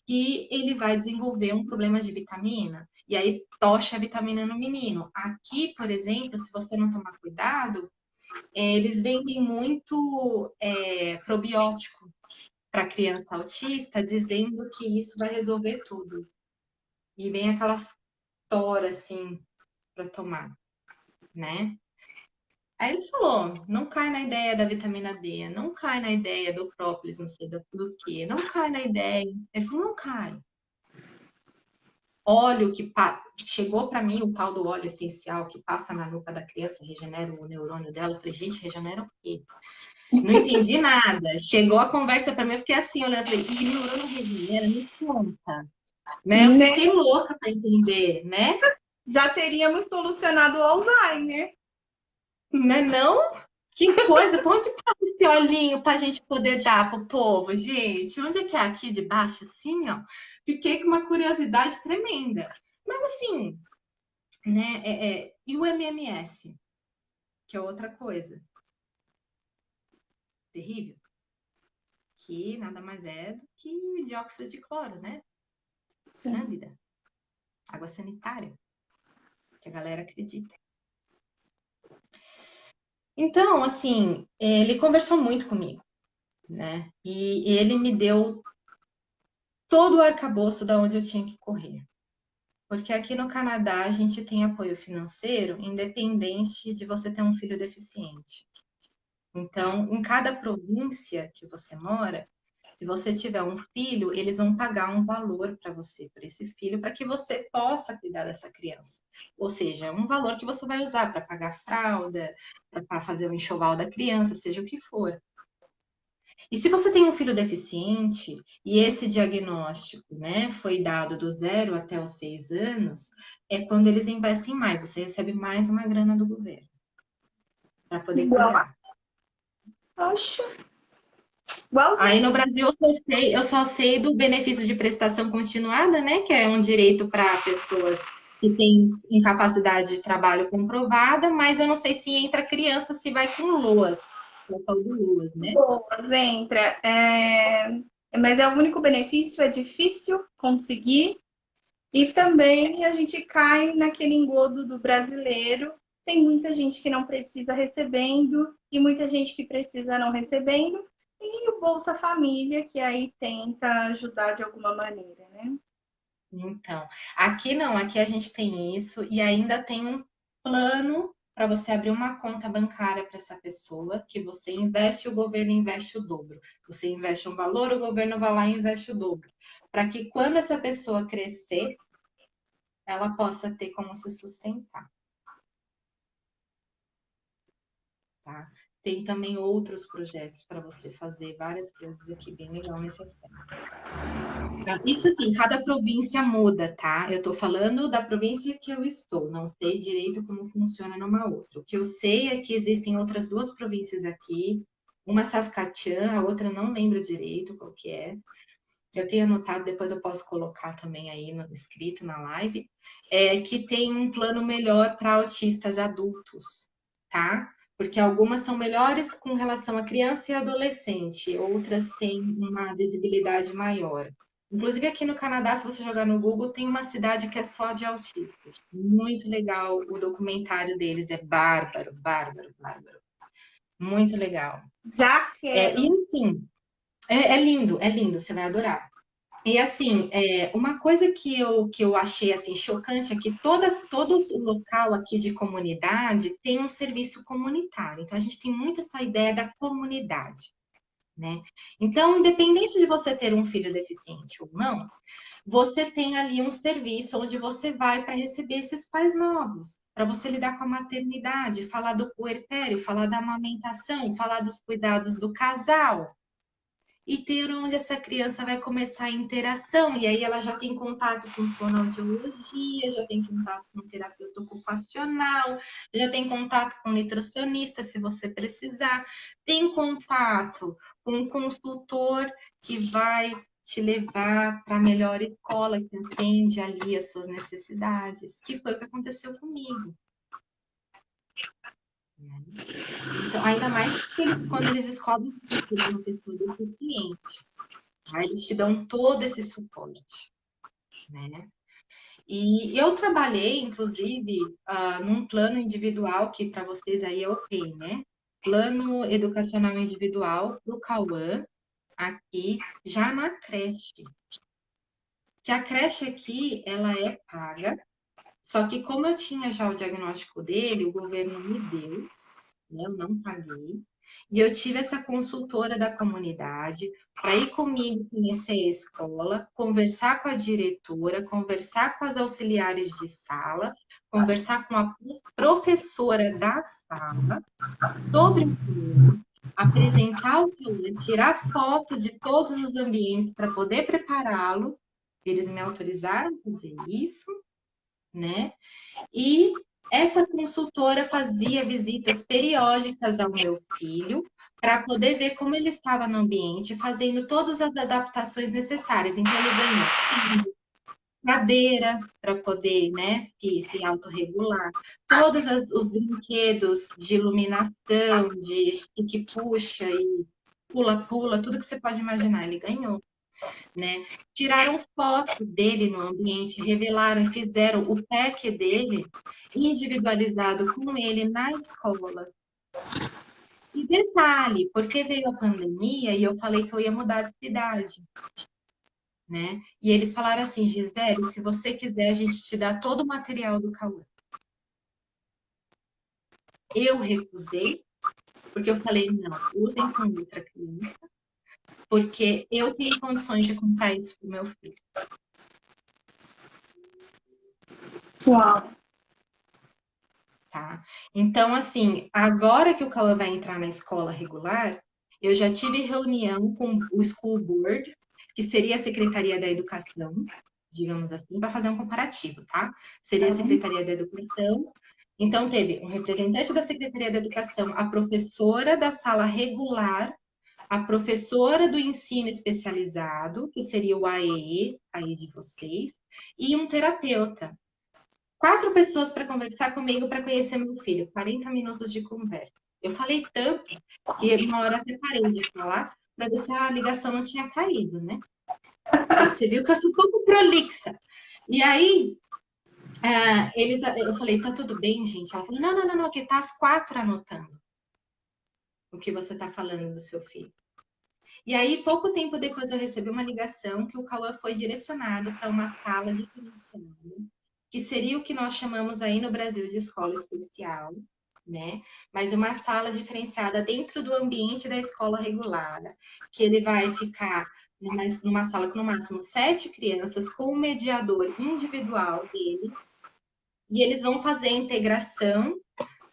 que ele vai desenvolver um problema de vitamina. E aí tocha a vitamina no menino. Aqui, por exemplo, se você não tomar cuidado, eles vendem muito probiótico para criança autista, dizendo que isso vai resolver tudo. E vem aquelas toras assim para tomar, né? Aí ele falou, não cai na ideia da vitamina D, não cai na ideia do própolis, não sei do que, não cai na ideia. Ele falou, não cai. Óleo que chegou para mim, o tal do óleo essencial que passa na nuca da criança, regenera o neurônio dela. Eu falei, gente, regenera o quê? Não entendi nada. Chegou a conversa para mim, eu fiquei assim, olhando, eu falei, e neurônio regenera? Me conta. Né? Eu Né? fiquei louca para entender, né? Já teríamos solucionado o Alzheimer. Né não? Que coisa, pra onde passa esse olhinho pra gente poder dar pro povo, gente? Onde é que é aqui de baixo, assim, ó? Fiquei com uma curiosidade tremenda. Mas assim, né? E o MMS, que é outra coisa terrível, que nada mais é do que dióxido de cloro, né? Sim. Cândida, água sanitária, que a galera acredita. Então, assim, ele conversou muito comigo, né? E ele me deu todo o arcabouço da onde eu tinha que correr. Porque aqui no Canadá a gente tem apoio financeiro independente de você ter um filho deficiente. Então, em cada província que você mora, se você tiver um filho, eles vão pagar um valor para você, para esse filho, para que você possa cuidar dessa criança. Ou seja, é um valor que você vai usar para pagar fralda, para fazer o enxoval da criança, seja o que for. E se você tem um filho deficiente e esse diagnóstico, né, foi dado do 0 até os 6 anos, é quando eles investem mais, você recebe mais uma grana do governo para poder Igual. cuidar. Poxa, Aí igualzinho. no Brasil eu só sei do benefício de prestação continuada, né, que é um direito para pessoas que têm incapacidade de trabalho comprovada, mas eu não sei se entra criança, se vai com LOAS, que é o tal do LOAS, né? Boas, entra. Mas é o único benefício, é difícil conseguir. E também a gente cai naquele engodo do brasileiro. Tem muita gente que não precisa recebendo e muita gente que precisa não recebendo. E o Bolsa Família, que aí tenta ajudar de alguma maneira, né? Então, aqui não, aqui a gente tem isso e ainda tem um plano para você abrir uma conta bancária para essa pessoa, que você investe, o governo investe o dobro. Você investe um valor, o governo vai lá e investe o dobro. Para que quando essa pessoa crescer, ela possa ter como se sustentar, tá? Tem também outros projetos para você fazer, várias coisas aqui bem legal nesse aspecto. Isso assim, cada província muda, tá? Eu tô falando da província que eu estou, não sei direito como funciona numa outra. O que eu sei é que existem outras duas províncias aqui, uma Saskatchewan, a outra eu não lembro direito qual que é. Eu tenho anotado, depois eu posso colocar também aí no escrito na live, que tem um plano melhor para autistas adultos, tá? Porque algumas são melhores com relação à criança e adolescente, outras têm uma visibilidade maior. Inclusive aqui no Canadá, se você jogar no Google, tem uma cidade que é só de autistas. Muito legal, o documentário deles é bárbaro, bárbaro, bárbaro. Muito legal. Já E quero. assim, é lindo, você vai adorar. E assim, uma coisa que eu achei assim chocante é que todo o local aqui de comunidade tem um serviço comunitário. Então a gente tem muito essa ideia da comunidade, né? Então, independente de você ter um filho deficiente ou não, você tem ali um serviço onde você vai para receber esses pais novos, para você lidar com a maternidade, falar do puerpério, falar da amamentação, falar dos cuidados do casal e ter onde essa criança vai começar a interação, e aí ela já tem contato com fonoaudiologia, já tem contato com terapeuta ocupacional, já tem contato com nutricionista, se você precisar, tem contato com um consultor que vai te levar para a melhor escola que atende ali as suas necessidades, que foi o que aconteceu comigo, né? Então, ainda mais que quando eles descobrem que seu filho é uma pessoa deficiente. Aí eles te dão todo esse suporte, né? E eu trabalhei, inclusive, num plano individual, que para vocês aí é o PEI, né? Plano Educacional Individual para o Cauã, aqui, já na creche. Que a creche aqui, ela é paga, só que como eu tinha já o diagnóstico dele, o governo me deu, né? Eu não paguei. E eu tive essa consultora da comunidade para ir comigo conhecer a escola, conversar com a diretora, conversar com as auxiliares de sala, conversar com a professora da sala sobre o plano, apresentar o plano, tirar foto de todos os ambientes para poder prepará-lo. Eles me autorizaram a fazer isso, né? E essa consultora fazia visitas periódicas ao meu filho para poder ver como ele estava no ambiente, fazendo todas as adaptações necessárias. Então, ele ganhou cadeira para poder, né, se autorregular, todos os brinquedos de iluminação, de estique puxa e pula-pula, tudo que você pode imaginar, ele ganhou, né? Tiraram foto dele no ambiente, revelaram e fizeram o pack dele individualizado com ele na escola. E detalhe, porque veio a pandemia e eu falei que eu ia mudar de cidade, né? E eles falaram assim, Gisele, se você quiser, a gente te dá todo o material do Cauã. Eu recusei, porque eu falei, não, usem com outra criança, porque eu tenho condições de comprar isso para o meu filho. Uau. Tá? Então, assim, agora que o Cauã vai entrar na escola regular, eu já tive reunião com o School Board, que seria a Secretaria da Educação, digamos assim, para fazer um comparativo, tá? Seria a Secretaria da Educação. Então, teve um representante da Secretaria da Educação, a professora da sala regular, a professora do ensino especializado, que seria o AEE, aí de vocês, e um terapeuta. 4 pessoas para conversar comigo para conhecer meu filho. 40 minutos de conversa. Eu falei tanto que uma hora até parei de falar para ver se a ligação não tinha caído, né? Você viu que eu sou um pouco prolixa. E aí, eu falei, tá tudo bem, gente? Ela falou, não, que tá as 4 anotando o que você tá falando do seu filho. E aí, pouco tempo depois, eu recebi uma ligação que o Cauã foi direcionado para uma sala diferenciada, que seria o que nós chamamos aí no Brasil de escola especial, né? Mas uma sala diferenciada dentro do ambiente da escola regulada, que ele vai ficar numa sala com no máximo 7 crianças, com o mediador individual dele, e eles vão fazer a integração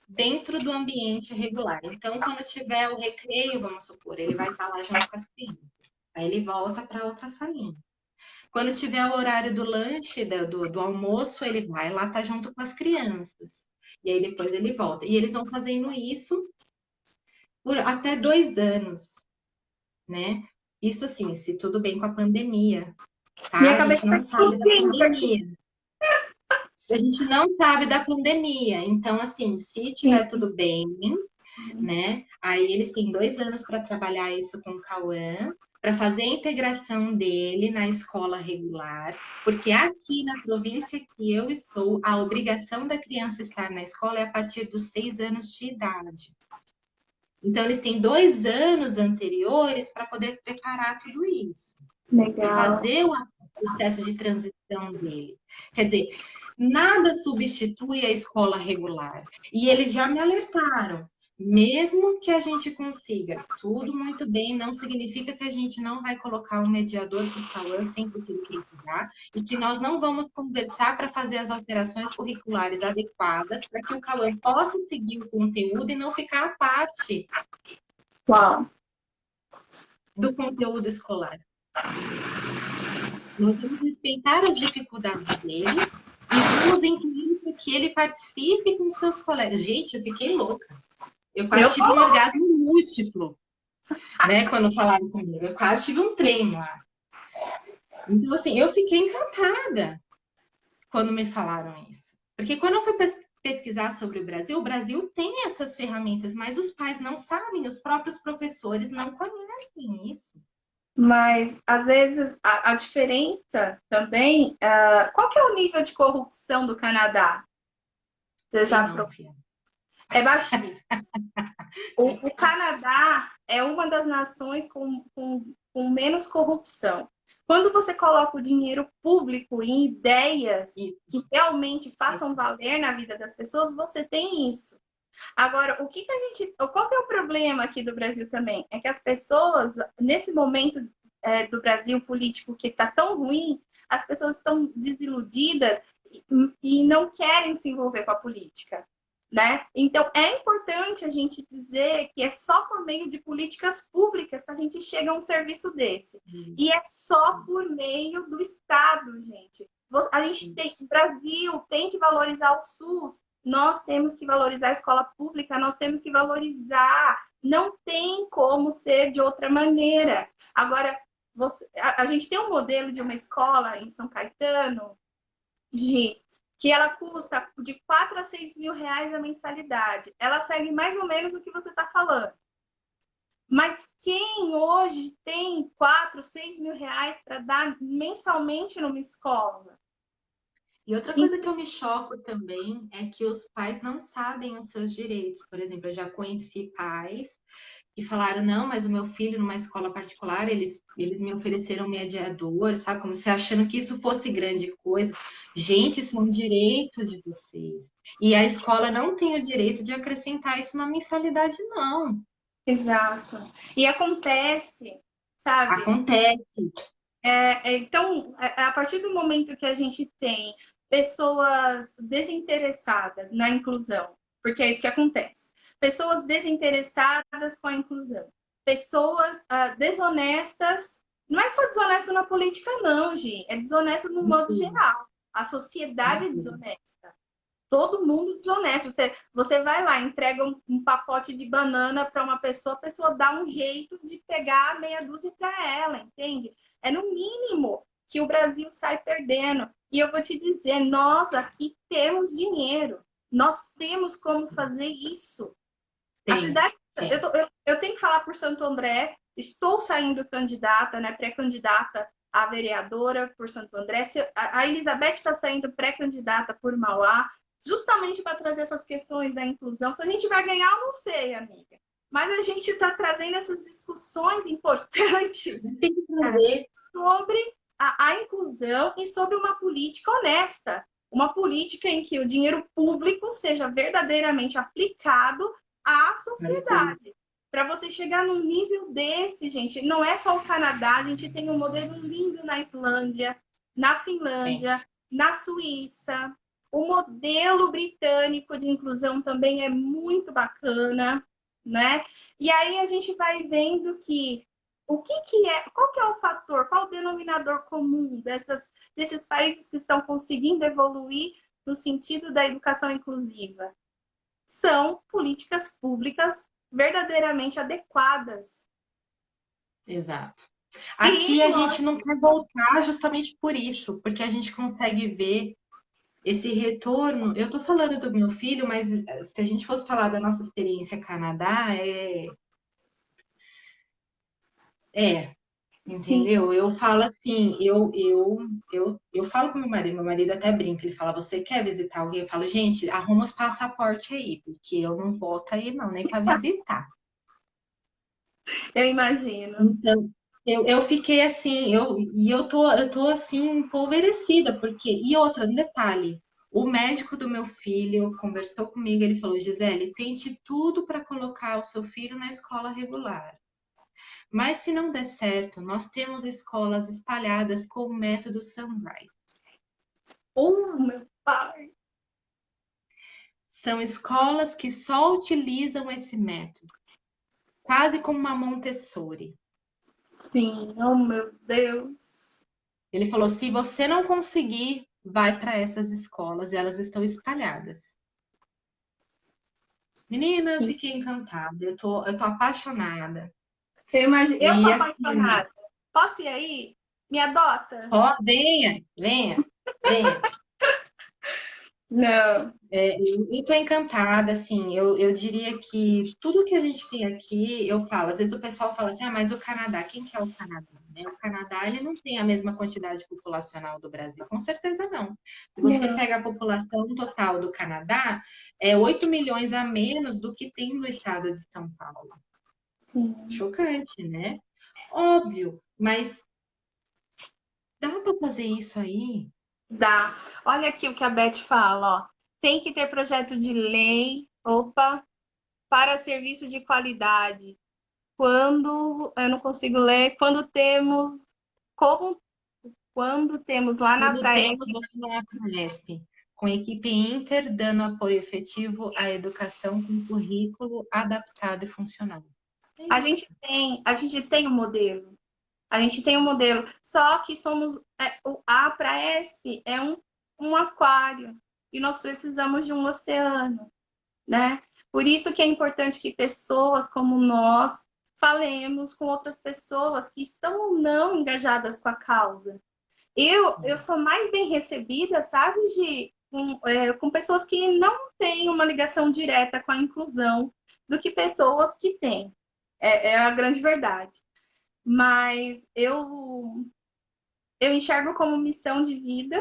dentro do ambiente regular. Então, quando tiver o recreio, vamos supor, ele vai estar lá junto com as crianças. Aí ele volta para outra salinha. Quando tiver o horário do lanche, do almoço, ele vai lá, tá junto com as crianças. E aí depois ele volta. E eles vão fazendo isso por até 2 anos, né? Isso assim, se tudo bem com a pandemia, Minha tá? A cabeça gente tá não sabe da explodindo aqui. pandemia. A gente não sabe da pandemia. Então, assim, se Sim. tiver tudo bem, né? Aí eles têm 2 anos para trabalhar isso com o Cauã, para fazer a integração dele na escola regular, porque aqui na província que eu estou, a obrigação da criança estar na escola é a partir dos 6 anos de idade. Então, eles têm 2 anos anteriores para poder preparar tudo isso. e Legal. fazer o processo de transição dele. Quer dizer, nada substitui a escola regular. E eles já me alertaram. Mesmo que a gente consiga tudo muito bem, não significa que a gente não vai colocar um mediador para o Cauã sempre que ele precisar e que nós não vamos conversar para fazer as alterações curriculares adequadas para que o Cauã possa seguir o conteúdo e não ficar à parte Uau. do conteúdo escolar. Nós vamos respeitar as dificuldades dele e vamos incluir para que ele participe com seus colegas. Gente, eu fiquei louca. Eu Eu quase tive um orgasmo múltiplo, né? Quando falaram comigo. Eu quase tive um trem lá. Então, assim, eu fiquei encantada quando me falaram isso. Porque quando eu fui pesquisar sobre o Brasil tem essas ferramentas, mas os pais não sabem, os próprios professores não conhecem isso. Mas, às vezes, a diferença também, qual que é o nível de corrupção do Canadá? Você Sei já não, filha. É baixíssimo. O Canadá é uma das nações com menos corrupção. Quando você coloca o dinheiro público em ideias Isso, que realmente façam isso. valer na vida das pessoas, você tem isso. Agora, qual que é o problema aqui do Brasil também? É que as pessoas, nesse momento do Brasil político que está tão ruim, as pessoas estão desiludidas e não querem se envolver com a política. Né? Então, é importante a gente dizer que é só por meio de políticas públicas que a gente chega a um serviço desse. E é só por meio do Estado, gente. A gente tem, o Brasil tem que valorizar o SUS, nós temos que valorizar a escola pública, nós temos que valorizar. Não tem como ser de outra maneira. Agora, a gente tem um modelo de uma escola em São Caetano, que ela custa de 4 a 6 mil reais a mensalidade. Ela segue mais ou menos o que você está falando. Mas quem hoje tem 4, 6 mil reais para dar mensalmente numa escola? E outra coisa que eu me choco também é que os pais não sabem os seus direitos. Por exemplo, eu já conheci pais que falaram, não, mas o meu filho numa escola particular, eles me ofereceram mediador, sabe? Como se achando que isso fosse grande coisa. Gente, isso é um direito de vocês. E a escola não tem o direito de acrescentar isso na mensalidade, não. Exato. E acontece, sabe? Acontece. Então, a partir do momento que a gente tem pessoas desinteressadas na inclusão, porque é isso que acontece, pessoas desinteressadas com a inclusão, pessoas desonestas, não é só desonesto na política, não, Gi, é desonesto no modo geral. A sociedade é desonesta. Todo mundo desonesto. Você vai lá, entrega um pacote de banana para uma pessoa, a pessoa dá um jeito de pegar meia dúzia para ela, entende? É no mínimo que o Brasil sai perdendo. E eu vou te dizer, nós aqui temos dinheiro, nós temos como fazer isso. A Tem, cidade, tem. eu tenho que falar por Santo André, estou saindo candidata, né, pré-candidata a vereadora por Santo André. A Elizabeth está saindo pré-candidata por Mauá, justamente para trazer essas questões da inclusão. Se a gente vai ganhar, eu não sei, amiga. Mas a gente está trazendo essas discussões importantes Tem que trazer. sobre a inclusão e sobre uma política honesta. Uma política em que o dinheiro público seja verdadeiramente aplicado à sociedade. Para você chegar num nível desse, gente, não é só o Canadá, a gente tem um modelo lindo na Islândia, na Sim. Finlândia, na Suíça. O modelo britânico de inclusão também é muito bacana, né? E aí a gente vai vendo que qual que é o fator, qual o denominador comum desses países que estão conseguindo evoluir no sentido da educação inclusiva? São políticas públicas verdadeiramente adequadas. Exato. E, Aqui a gente lógico, não quer voltar justamente por isso, porque a gente consegue ver esse retorno. Eu tô falando do meu filho, mas se a gente fosse falar da nossa experiência Canadá, sim, entendeu? Eu falo assim, eu falo com meu marido até brinca, ele fala, você quer visitar alguém? Eu falo, gente, arruma os passaportes aí, porque eu não volto aí não, nem para visitar. eu imagino. Então, Eu fiquei assim, eu tô assim, empolverecida, porque. E outra, um detalhe: o médico do meu filho conversou comigo, ele falou, Gisele, tente tudo para colocar o seu filho na escola regular. Mas se não der certo, nós temos escolas espalhadas com o método Sunrise. Oh, meu pai! São escolas que só utilizam esse método, quase como uma Montessori. Sim, oh meu Deus! Ele falou: se você não conseguir, vai para essas escolas, elas estão espalhadas. Menina, eu fiquei encantada, eu tô apaixonada. Eu tô E assim, apaixonada. Posso ir aí? Me adota? ó, venha, venha, venha. Não. Eu tô encantada, assim, eu diria que tudo que a gente tem aqui, eu falo, às vezes o pessoal fala assim, ah, mas o Canadá, quem que é o Canadá? Né? O Canadá, ele não tem a mesma quantidade populacional do Brasil, com certeza não. Se você Não. pega a população total do Canadá, é 8 milhões a menos do que tem no estado de São Paulo. Sim. Chocante, né? Óbvio, mas dá para fazer isso aí? Dá. Olha aqui o que a Beth fala, ó. Tem que ter projeto de lei, opa, para serviço de qualidade. Quando, eu não consigo ler, como, quando temos lá na Quando praia. temos lá na Unesp, com equipe Inter dando apoio efetivo à educação com currículo adaptado e funcional. É isso. A gente tem um modelo. A gente tem um modelo, só que a Praesp é um aquário e nós precisamos de um oceano, né? Por isso que é importante que pessoas como nós falemos com outras pessoas que estão ou não engajadas com a causa. Eu sou mais bem recebida, sabe, com pessoas que não têm uma ligação direta com a inclusão do que pessoas que têm. É a grande verdade. Mas eu enxergo como missão de vida,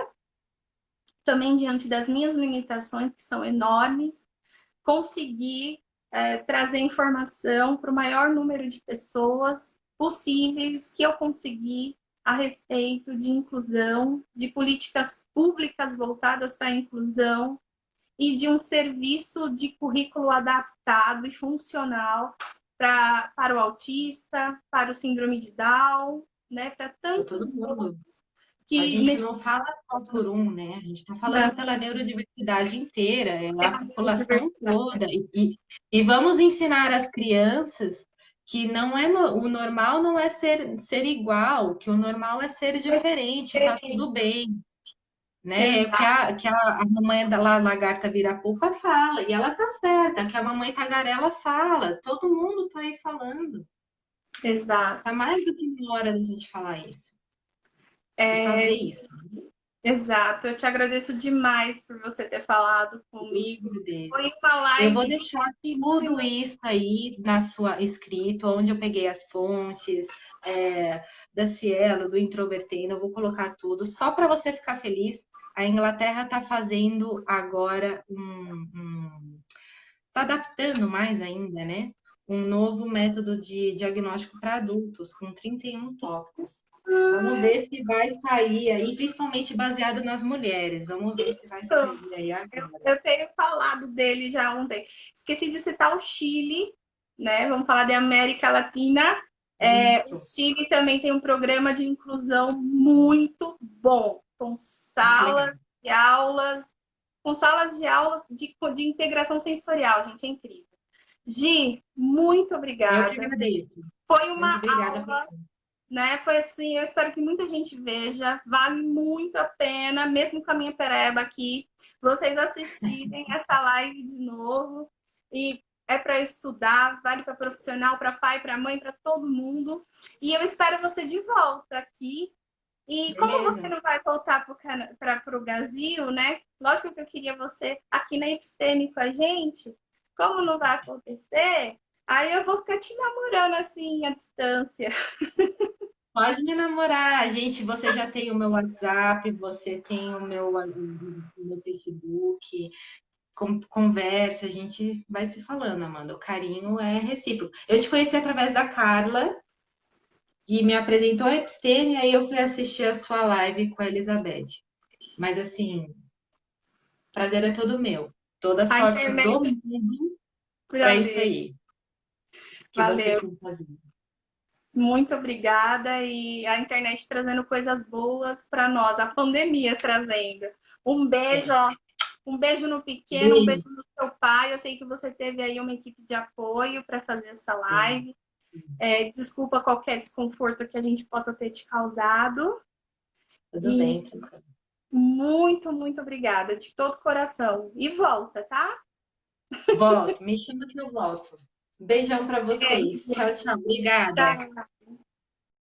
também diante das minhas limitações, que são enormes, conseguir trazer informação para o maior número de pessoas possíveis que eu conseguir a respeito de inclusão, de políticas públicas voltadas para a inclusão e de um serviço de currículo adaptado e funcional para o autista, para o síndrome de Down, né, para Para todo tantos mundo. outros A que gente não fala só por um, né? A gente está falando pela neurodiversidade inteira, é a população toda. E vamos ensinar as crianças que não é o normal não é ser igual, que o normal é ser diferente, tá tudo bem. Né? É o que Exato, a mamãe da lagarta vira-polpa fala, e ela tá certa, que a mamãe tagarela fala, todo mundo tá aí falando. exato. Tá mais do que na hora da gente falar isso e fazer É, isso. exato. Eu te agradeço demais por você ter falado Eu que comigo. agradeço. Foi uma Eu vou live deixar que tudo isso aí na sua escrito, onde eu peguei as fontes, da Cielo, do Introvertendo, eu vou colocar tudo, só para você ficar feliz. A Inglaterra está fazendo agora está adaptando mais ainda, né? Um novo método de diagnóstico para adultos, com 31 tópicos. Vamos ver se vai sair aí, principalmente baseado nas mulheres. Vamos ver se vai sair aí agora. eu tenho falado dele já ontem. Esqueci de citar o Chile, né? Vamos falar de América Latina. O Isso, Chile também tem um programa de inclusão muito bom, muito legal. com salas de aulas de integração sensorial, gente, é incrível. Gi, muito Eu que obrigada. agradeço. Foi Muito uma obrigada por aula, né? Foi assim, eu espero que muita gente veja, vale muito a pena, mesmo com a minha pereba aqui, vocês assistirem essa live de novo. E é para estudar, vale para profissional, para pai, para mãe, para todo mundo. E eu espero você de volta aqui. E como você beleza. não vai voltar para o Brasil, né? Lógico que eu queria você aqui na Episteme com a gente. Como não vai acontecer, aí eu vou ficar te namorando assim à distância. Pode me namorar, gente. Você já tem o meu WhatsApp, você tem o meu Facebook. Conversa, a gente vai se falando, Amanda. O carinho é recíproco. Eu te conheci através da Carla, e me apresentou a Episteme, e aí eu fui assistir a sua live com a Elizabeth. Mas assim, prazer é todo meu. Toda A sorte internet do mundo para já isso veio. aí que vocês Valeu. estão fazendo. Muito obrigada e a internet trazendo coisas boas para nós, a pandemia trazendo. Um beijo, É. ó. Um beijo no pequeno, um Beijo. beijo no seu pai. Eu sei que você teve aí uma equipe de apoio para fazer essa Sim, live. Desculpa qualquer desconforto que a gente possa ter te causado. tudo E bem, tranquilo. muito, muito obrigada, de todo coração. E volta, tá? Volto, me chama que eu volto. Beijão para vocês. Tchau, tchau. Obrigada. Tchau.